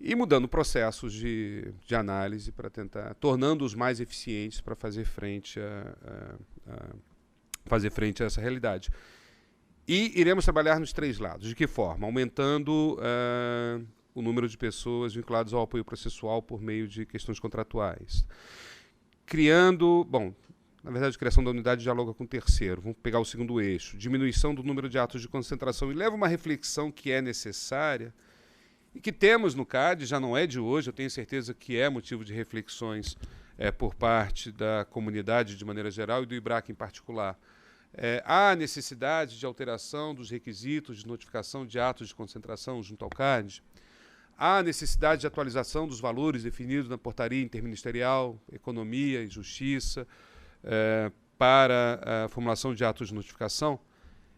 E mudando processos de análise para tentar, tornando-os mais eficientes para fazer frente a essa realidade. E iremos trabalhar nos 3 lados. De que forma? Aumentando o número de pessoas vinculadas ao apoio processual por meio de questões contratuais. Criando, na verdade, a criação da unidade dialoga com o terceiro. Vamos pegar o segundo eixo. Diminuição do número de atos de concentração. E leva uma reflexão que é necessária e que temos no CAD, já não é de hoje, eu tenho certeza que é motivo de reflexões por parte da comunidade de maneira geral e do IBRAC em particular. Há necessidade de alteração dos requisitos de notificação de atos de concentração junto ao CAD. Há necessidade de atualização dos valores definidos na portaria interministerial, Economia e Justiça, para a formulação de atos de notificação.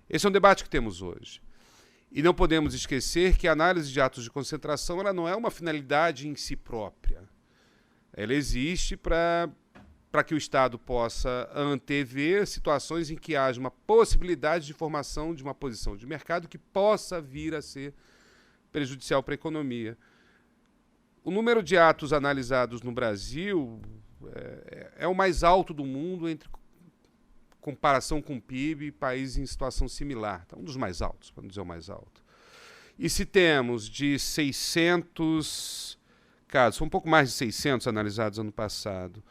Esse é um debate que temos hoje. E não podemos esquecer que a análise de atos de concentração ela não é uma finalidade em si própria. Ela existe para que o Estado possa antever situações em que haja uma possibilidade de formação de uma posição de mercado que possa vir a ser prejudicial para a economia. O número de atos analisados no Brasil é o mais alto do mundo entre comparação com o PIB e países em situação similar. Então, um dos mais altos, para não dizer o mais alto. E se temos de 600 casos, foi um pouco mais de 600 analisados ano passado,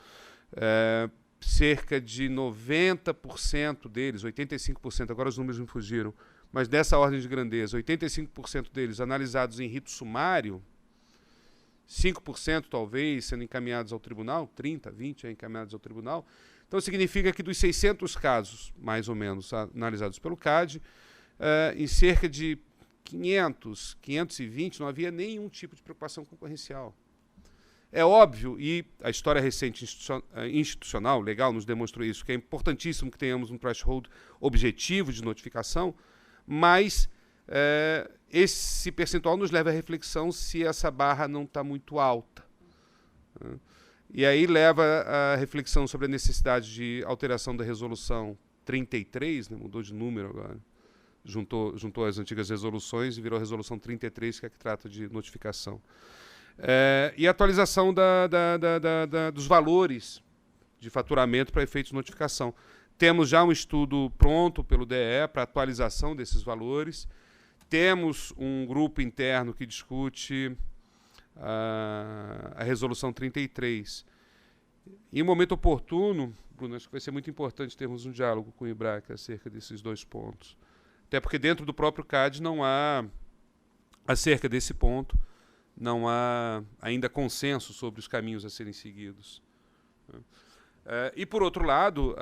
cerca de 90% deles, 85%, agora os números me fugiram, mas dessa ordem de grandeza, 85% deles analisados em rito sumário, 5% talvez sendo encaminhados ao tribunal, 30, 20 encaminhados ao tribunal. Então significa que dos 600 casos, mais ou menos, analisados pelo CAD, em cerca de 500, 520 não havia nenhum tipo de preocupação concorrencial. É óbvio, e a história recente institucional, legal, nos demonstrou isso, que é importantíssimo que tenhamos um threshold objetivo de notificação, mas esse percentual nos leva à reflexão se essa barra não está muito alta. E aí leva à reflexão sobre a necessidade de alteração da resolução 33, né, mudou de número agora, juntou as antigas resoluções e virou a resolução 33, que é a que trata de notificação. E a atualização dos valores de faturamento para efeitos de notificação. Temos já um estudo pronto pelo DE para atualização desses valores. Temos um grupo interno que discute a resolução 33. Em um momento oportuno, Bruno, acho que vai ser muito importante termos um diálogo com o IBRAC acerca desses dois pontos. Até porque dentro do próprio CAD não há, acerca desse ponto, não há ainda consenso sobre os caminhos a serem seguidos. E, por outro lado,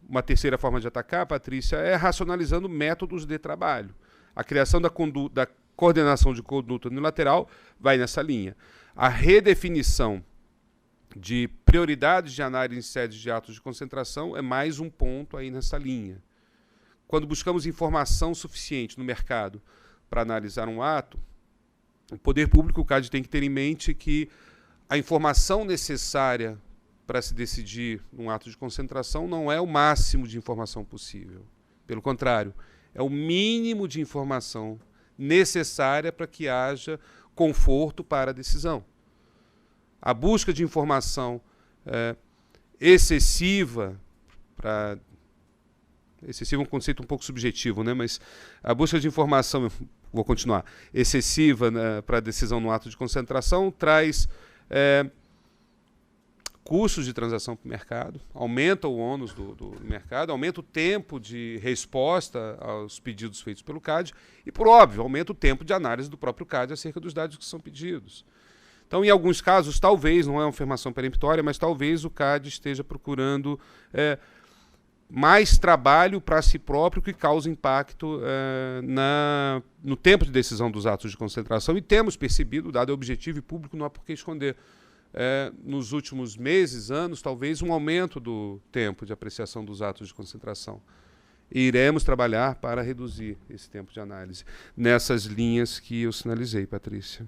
uma terceira forma de atacar, Patrícia, é racionalizando métodos de trabalho. A criação da coordenação de conduta unilateral vai nessa linha. A redefinição de prioridades de análise em sede de atos de concentração é mais um ponto aí nessa linha. Quando buscamos informação suficiente no mercado para analisar um ato, o poder público, o CAD, tem que ter em mente que a informação necessária para se decidir num ato de concentração não é o máximo de informação possível. Pelo contrário, é o mínimo de informação necessária para que haja conforto para a decisão. A busca de informação excessiva, excessivo é um conceito um pouco subjetivo, né? Mas a busca de informação, vou continuar, excessiva, né, para a decisão no ato de concentração traz custos de transação para o mercado, aumenta o ônus do mercado, aumenta o tempo de resposta aos pedidos feitos pelo CAD e, por óbvio, aumenta o tempo de análise do próprio CAD acerca dos dados que são pedidos. Então, em alguns casos, talvez, não é uma afirmação peremptória, mas talvez o CAD esteja procurando mais trabalho para si próprio que causa impacto no tempo de decisão dos atos de concentração, e temos percebido, o dado é objetivo e público, não há por que esconder, nos últimos meses, anos, talvez um aumento do tempo de apreciação dos atos de concentração. E iremos trabalhar para reduzir esse tempo de análise, nessas linhas que eu sinalizei, Patrícia.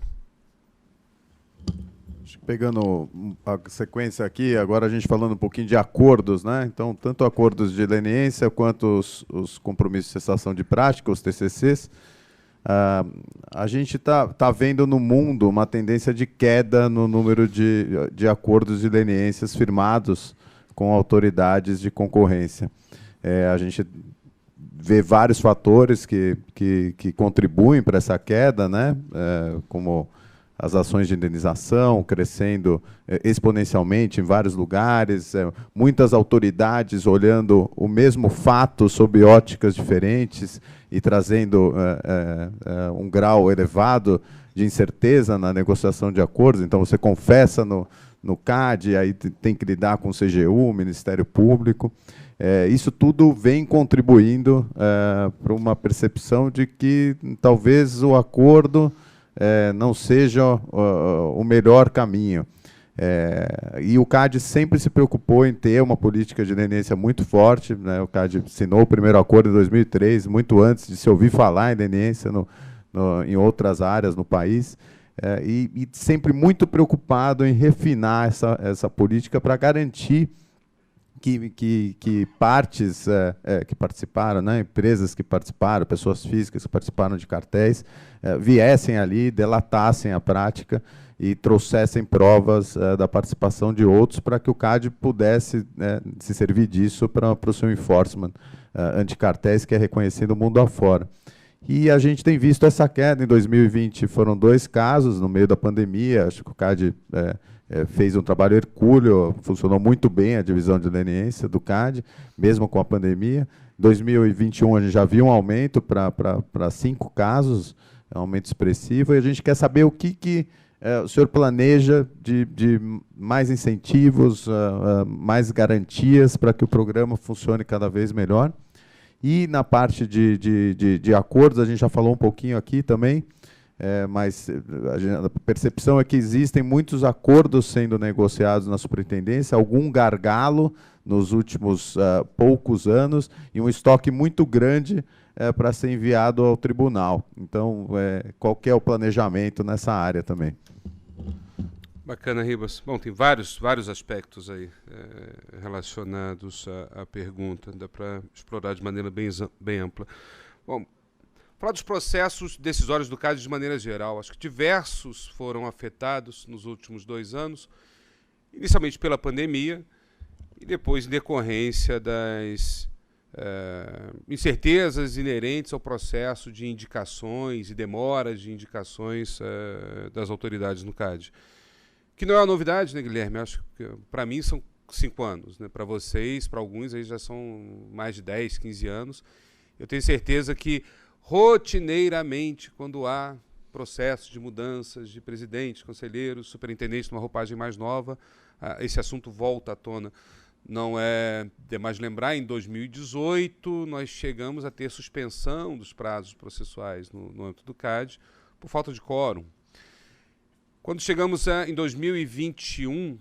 Pegando a sequência aqui, agora a gente falando um pouquinho de acordos, né? Então, tanto acordos de leniência quanto os compromissos de cessação de prática, os TCCs, a gente está vendo no mundo uma tendência de queda no número de acordos de leniências firmados com autoridades de concorrência. A gente vê vários fatores que contribuem para essa queda, né? Como as ações de indenização crescendo exponencialmente em vários lugares, muitas autoridades olhando o mesmo fato sob óticas diferentes e trazendo um grau elevado de incerteza na negociação de acordos. Então, você confessa no CAD, aí tem que lidar com o CGU, o Ministério Público. Isso tudo vem contribuindo para uma percepção de que talvez o acordo não seja o melhor caminho. E o CAD sempre se preocupou em ter uma política de leniência muito forte, né? O CAD assinou o primeiro acordo em 2003, muito antes de se ouvir falar em leniência em outras áreas no país, e sempre muito preocupado em refinar essa política para garantir que partes que participaram, né, empresas que participaram, pessoas físicas que participaram de cartéis, viessem ali, delatassem a prática e trouxessem provas da participação de outros para que o CAD pudesse se servir disso para o seu enforcement anticartéis, que é reconhecido mundo afora. E a gente tem visto essa queda. Em 2020 foram 2 casos no meio da pandemia, acho que o CAD fez um trabalho hercúleo, funcionou muito bem a divisão de leniência do CAD, mesmo com a pandemia. Em 2021, a gente já viu um aumento para 5 casos, um aumento expressivo, e a gente quer saber o que o senhor planeja de mais incentivos, mais garantias para que o programa funcione cada vez melhor. E na parte de acordos, a gente já falou um pouquinho aqui também, mas a percepção é que existem muitos acordos sendo negociados na superintendência, algum gargalo nos últimos poucos anos e um estoque muito grande para ser enviado ao tribunal. Então, qual que é o planejamento nessa área também? Bacana, Ribas. Bom, tem vários aspectos aí relacionados à pergunta, dá para explorar de maneira bem ampla. Bom, falar dos processos decisórios do CAD de maneira geral. Acho que diversos foram afetados nos últimos 2 anos, inicialmente pela pandemia e depois em decorrência das incertezas inerentes ao processo de indicações e demoras de indicações das autoridades no CAD. Que não é uma novidade, né, Guilherme? Acho que para mim são 5 anos, né? Para vocês, para alguns, aí já são mais de 10, 15 anos. Eu tenho certeza que rotineiramente, quando há processos de mudanças de presidente, conselheiros, superintendentes, numa roupagem mais nova, esse assunto volta à tona. Não é demais lembrar, em 2018, nós chegamos a ter suspensão dos prazos processuais no âmbito do CAD por falta de quórum. Quando chegamos em 2021,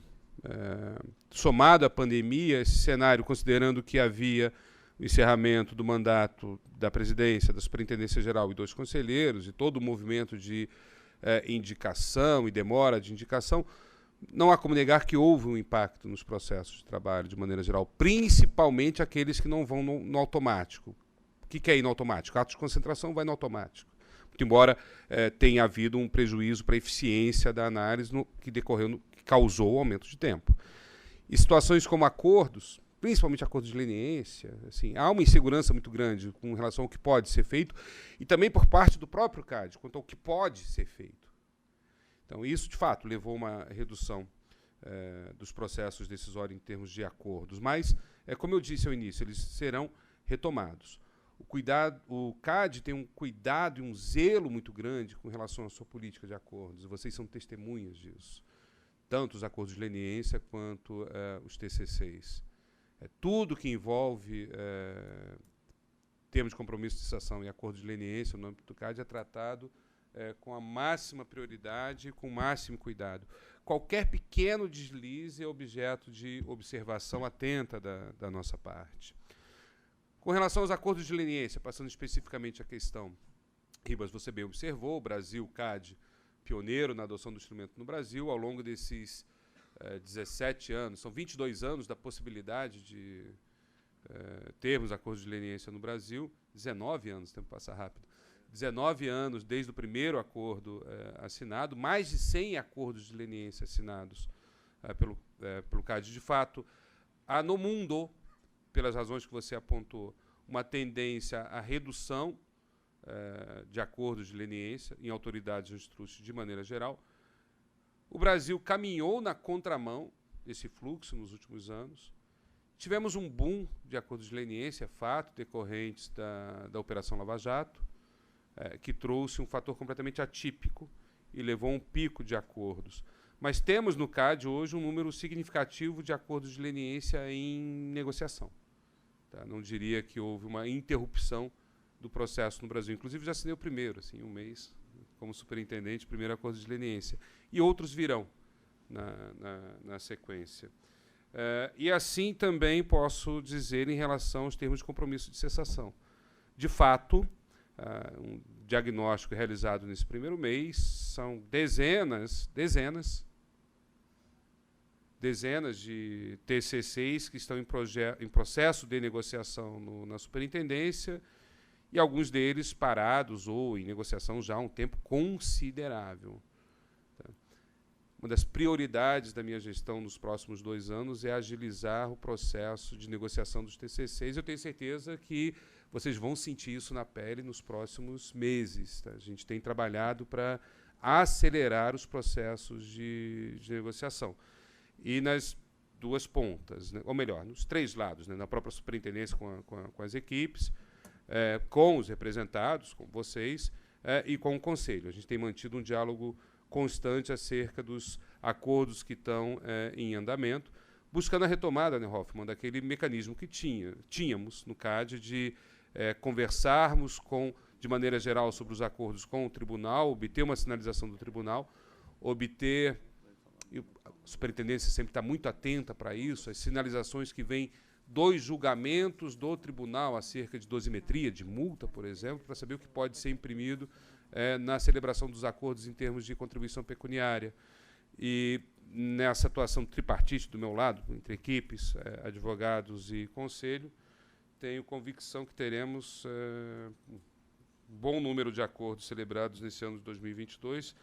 somado à pandemia, esse cenário, considerando que havia o encerramento do mandato da presidência, da Superintendência Geral e 2 conselheiros, e todo o movimento de indicação e demora de indicação, não há como negar que houve um impacto nos processos de trabalho, de maneira geral, principalmente aqueles que não vão no automático. O que é ir no automático? Ato de concentração vai no automático. Muito embora tenha havido um prejuízo para a eficiência da análise que causou o aumento de tempo. E situações como acordos, principalmente acordos de leniência, assim, há uma insegurança muito grande com relação ao que pode ser feito e também por parte do próprio CAD, quanto ao que pode ser feito. Então, isso, de fato, levou a uma redução dos processos decisórios em termos de acordos. Mas, como eu disse ao início, eles serão retomados. O CAD tem um cuidado e um zelo muito grande com relação à sua política de acordos. E vocês são testemunhas disso. Tanto os acordos de leniência quanto os TCCs. Tudo que envolve termos de compromisso de cessação e acordo de leniência no âmbito do CAD é tratado com a máxima prioridade e com o máximo cuidado. Qualquer pequeno deslize é objeto de observação atenta da nossa parte. Com relação aos acordos de leniência, passando especificamente a questão, Ribas, você bem observou, o Brasil, CAD, pioneiro na adoção do instrumento no Brasil, ao longo desses 17 anos, são 22 anos da possibilidade de termos acordos de leniência no Brasil, 19 anos, o tempo passa rápido, 19 anos desde o primeiro acordo assinado, mais de 100 acordos de leniência assinados pelo CAD. De fato, há no mundo, pelas razões que você apontou, uma tendência à redução de acordos de leniência em autoridades antitrust de maneira geral. O Brasil caminhou na contramão desse fluxo nos últimos anos. Tivemos um boom de acordos de leniência, fato, decorrentes da Operação Lava Jato, que trouxe um fator completamente atípico e levou a um pico de acordos. Mas temos no CAD hoje um número significativo de acordos de leniência em negociação. Tá? Não diria que houve uma interrupção do processo no Brasil. Inclusive, já assinei o primeiro, assim, um mês, como superintendente, primeiro acordo de leniência. E outros virão na sequência. E assim também posso dizer em relação aos termos de compromisso de cessação. De fato, um diagnóstico realizado nesse primeiro mês são dezenas de TCCs que estão em processo de negociação na superintendência e alguns deles parados ou em negociação já há um tempo considerável. Tá? Uma das prioridades da minha gestão nos próximos 2 anos é agilizar o processo de negociação dos TCCs. Eu tenho certeza que vocês vão sentir isso na pele nos próximos meses. Tá? A gente tem trabalhado para acelerar os processos de negociação. E nas duas pontas, né? Ou melhor, nos três lados, né? Na própria superintendência com as equipes, com os representados, com vocês, e com o Conselho. A gente tem mantido um diálogo constante acerca dos acordos que estão em andamento, buscando a retomada, né, Hoffmann, daquele mecanismo que tínhamos no CAD de conversarmos de maneira geral sobre os acordos com o tribunal, obter uma sinalização do tribunal, obter... E a superintendência sempre está muito atenta para isso, as sinalizações que vêm dos julgamentos do tribunal acerca de dosimetria, de multa, por exemplo, para saber o que pode ser imprimido na celebração dos acordos em termos de contribuição pecuniária. E nessa atuação tripartite do meu lado, entre equipes, advogados e conselho, tenho convicção que teremos um bom número de acordos celebrados nesse ano de 2022.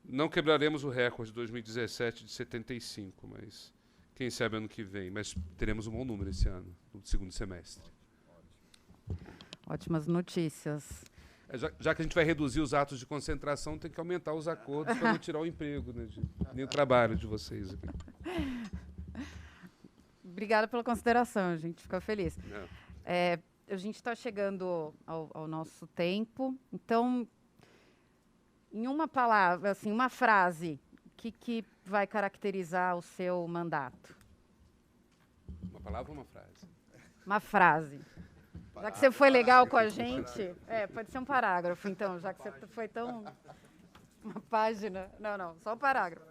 Não quebraremos o recorde de 2017 de 75, mas quem sabe ano que vem. Mas teremos um bom número esse ano, no segundo semestre. Ótimas notícias. Já que a gente vai reduzir os atos de concentração, tem que aumentar os acordos para não tirar o emprego, né, nem o trabalho de vocês aqui. Obrigada pela consideração, a gente fica feliz. A gente está chegando ao nosso tempo, então, em uma palavra, assim, uma frase, o que vai caracterizar o seu mandato? Uma palavra ou uma frase? Uma frase. Já que você foi legal com a gente, pode ser um parágrafo, então, já que você foi tão... Uma página. Não, só um parágrafo.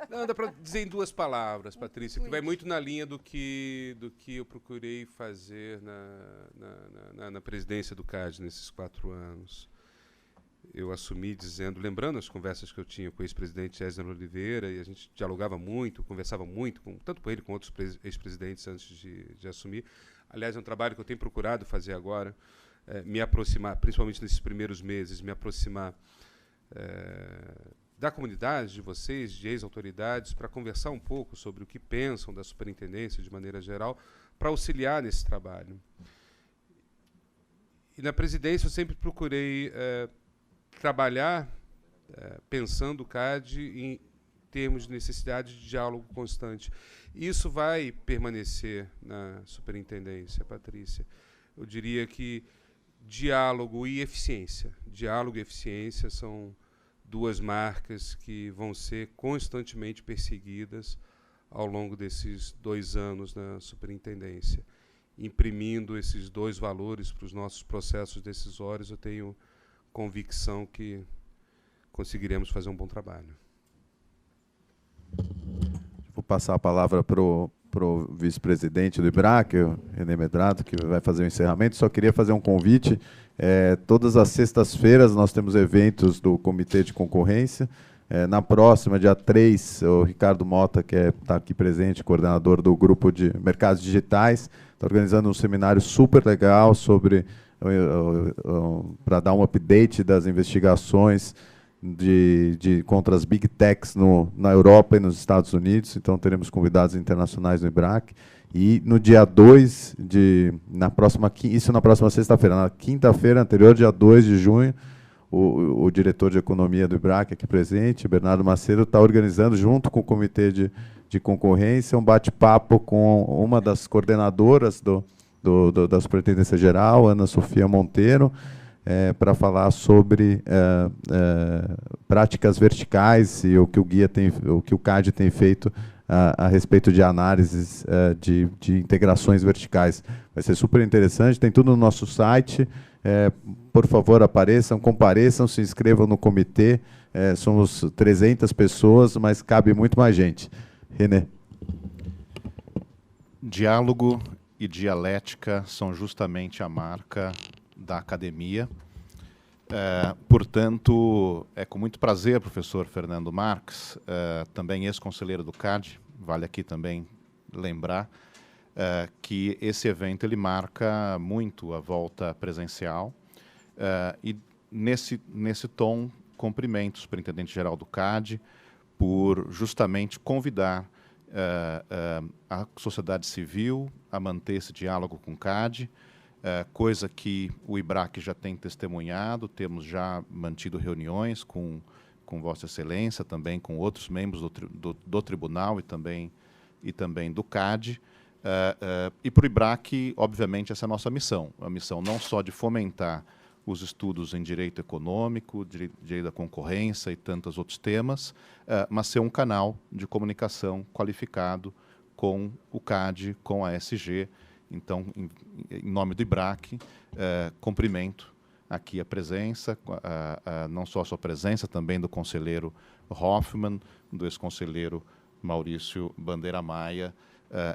Não, dá para dizer em duas palavras, Patrícia, que vai muito na linha do que eu procurei fazer na presidência do CAD nesses 4 anos. Eu assumi lembrando as conversas que eu tinha com o ex-presidente Esner Oliveira, e a gente dialogava muito, conversava muito, tanto com ele como com outros ex-presidentes antes de assumir. Aliás, é um trabalho que eu tenho procurado fazer agora, me aproximar, principalmente nesses primeiros meses, me aproximar da comunidade, de vocês, de ex-autoridades, para conversar um pouco sobre o que pensam da superintendência de maneira geral, para auxiliar nesse trabalho. E na presidência eu sempre procurei trabalhar pensando o CAD em termos de necessidade de diálogo constante. Isso vai permanecer na superintendência, Patrícia. Eu diria que diálogo e eficiência. Diálogo e eficiência são duas marcas que vão ser constantemente perseguidas ao longo desses 2 anos na superintendência. Imprimindo esses 2 valores para os nossos processos decisórios, eu tenho convicção que conseguiremos fazer um bom trabalho. Vou passar a palavra para o vice-presidente do IBRAC, o René Medrado, que vai fazer o encerramento. Só queria fazer um convite. Todas as sextas-feiras nós temos eventos do Comitê de Concorrência. Na próxima, dia 3, o Ricardo Mota, que está aqui presente, coordenador do Grupo de Mercados Digitais, está organizando um seminário super legal sobre para dar um update das investigações contra as Big Techs na Europa e nos Estados Unidos. Então, teremos convidados internacionais no IBRAC. E no dia 2, na próxima sexta-feira, na quinta-feira anterior, dia 2 de junho, o diretor de Economia do IBRAC, aqui presente, Bernardo Macedo, está organizando, junto com o Comitê de Concorrência, um bate-papo com uma das coordenadoras da Superintendência Geral, Ana Sofia Monteiro, para falar sobre práticas verticais e o que o CAD tem feito a respeito de análises de integrações verticais. Vai ser super interessante, tem tudo no nosso site. Por favor, apareçam, compareçam, se inscrevam no comitê. Somos 300 pessoas, mas cabe muito mais gente. René. Diálogo e dialética são justamente a marca da academia. Portanto, é com muito prazer, professor Fernando Marques, também ex-conselheiro do CAD, vale aqui também lembrar que esse evento ele marca muito a volta presencial, e nesse tom cumprimento o superintendente-geral do CAD por justamente convidar a sociedade civil a manter esse diálogo com o CAD, coisa que o IBRAC já tem testemunhado, temos já mantido reuniões com Vossa Excelência, também com outros membros do Tribunal e também do CAD. E para o IBRAC, obviamente, essa é a nossa missão. A missão não só de fomentar os estudos em direito econômico, direito da concorrência e tantos outros temas, mas ser um canal de comunicação qualificado com o CAD, com a SG. Então, em nome do IBRAC, cumprimento aqui a presença, não só a sua presença, também do conselheiro Hoffmann, do ex-conselheiro Maurício Bandeira Maia,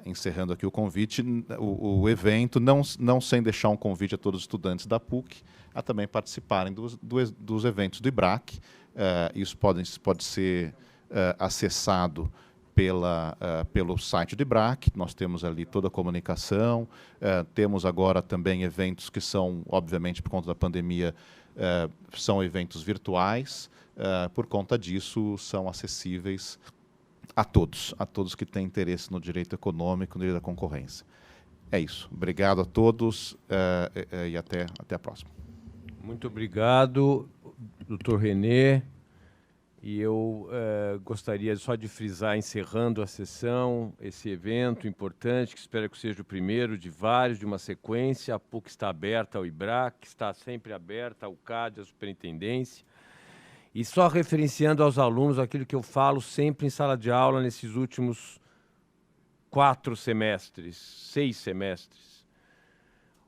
encerrando aqui o convite, o evento, não sem deixar um convite a todos os estudantes da PUC a também participarem dos eventos do IBRAC. Isso pode ser acessado pelo site do IBRAC, nós temos ali toda a comunicação, temos agora também eventos que são, obviamente, por conta da pandemia, são eventos virtuais, por conta disso são acessíveis a todos que têm interesse no direito econômico, no direito da concorrência. É isso. Obrigado a todos e até a próxima. Muito obrigado, doutor René. E eu gostaria só de frisar, encerrando a sessão, esse evento importante, que espero que seja o primeiro de vários, de uma sequência. A PUC está aberta ao IBRAC, está sempre aberta ao CAD, à superintendência. E só referenciando aos alunos aquilo que eu falo sempre em sala de aula nesses últimos 6 semestres.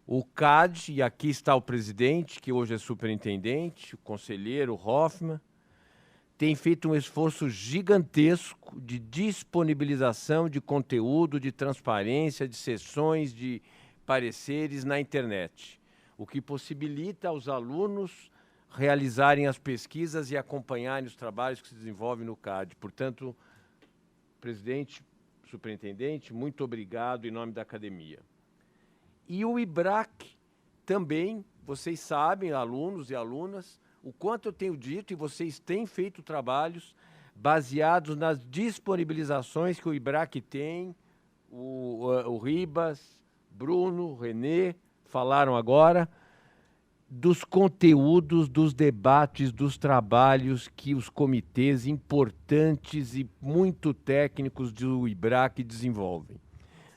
O CAD, e aqui está o presidente, que hoje é superintendente, o conselheiro Hoffmann, tem feito um esforço gigantesco de disponibilização de conteúdo, de transparência, de sessões, de pareceres na internet, o que possibilita aos alunos realizarem as pesquisas e acompanharem os trabalhos que se desenvolvem no CAD. Portanto, presidente, superintendente, muito obrigado em nome da academia. E o IBRAC também, vocês sabem, alunos e alunas, o quanto eu tenho dito, e vocês têm feito trabalhos baseados nas disponibilizações que o IBRAC tem, o Ribas, Bruno, René, falaram agora, dos conteúdos, dos debates, dos trabalhos que os comitês importantes e muito técnicos do IBRAC desenvolvem,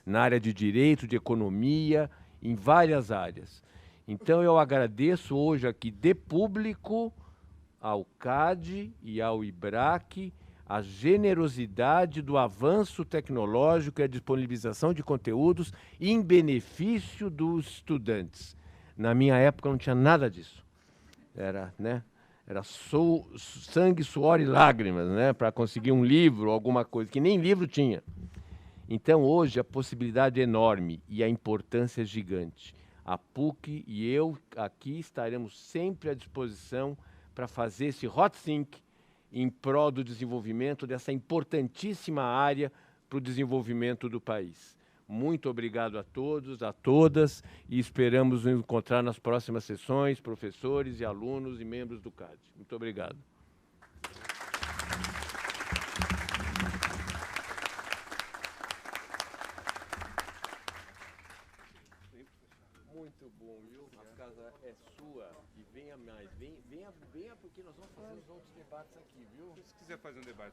na área de direito, de economia, em várias áreas. Então, eu agradeço hoje aqui de público ao CAD e ao IBRAC a generosidade do avanço tecnológico e a disponibilização de conteúdos em benefício dos estudantes. Na minha época não tinha nada disso. Era sangue, suor e lágrimas, né, para conseguir um livro, alguma coisa, que nem livro tinha. Então, hoje, a possibilidade é enorme e a importância é gigante. A PUC e eu aqui estaremos sempre à disposição para fazer esse hot sync em prol do desenvolvimento dessa importantíssima área para o desenvolvimento do país. Muito obrigado a todos, a todas, e esperamos nos encontrar nas próximas sessões, professores e alunos e membros do CAD. Muito obrigado. Muito bom, viu? A casa é sua e venha mais. Venha porque nós vamos fazer os outros debates aqui, viu? Se quiser fazer um debate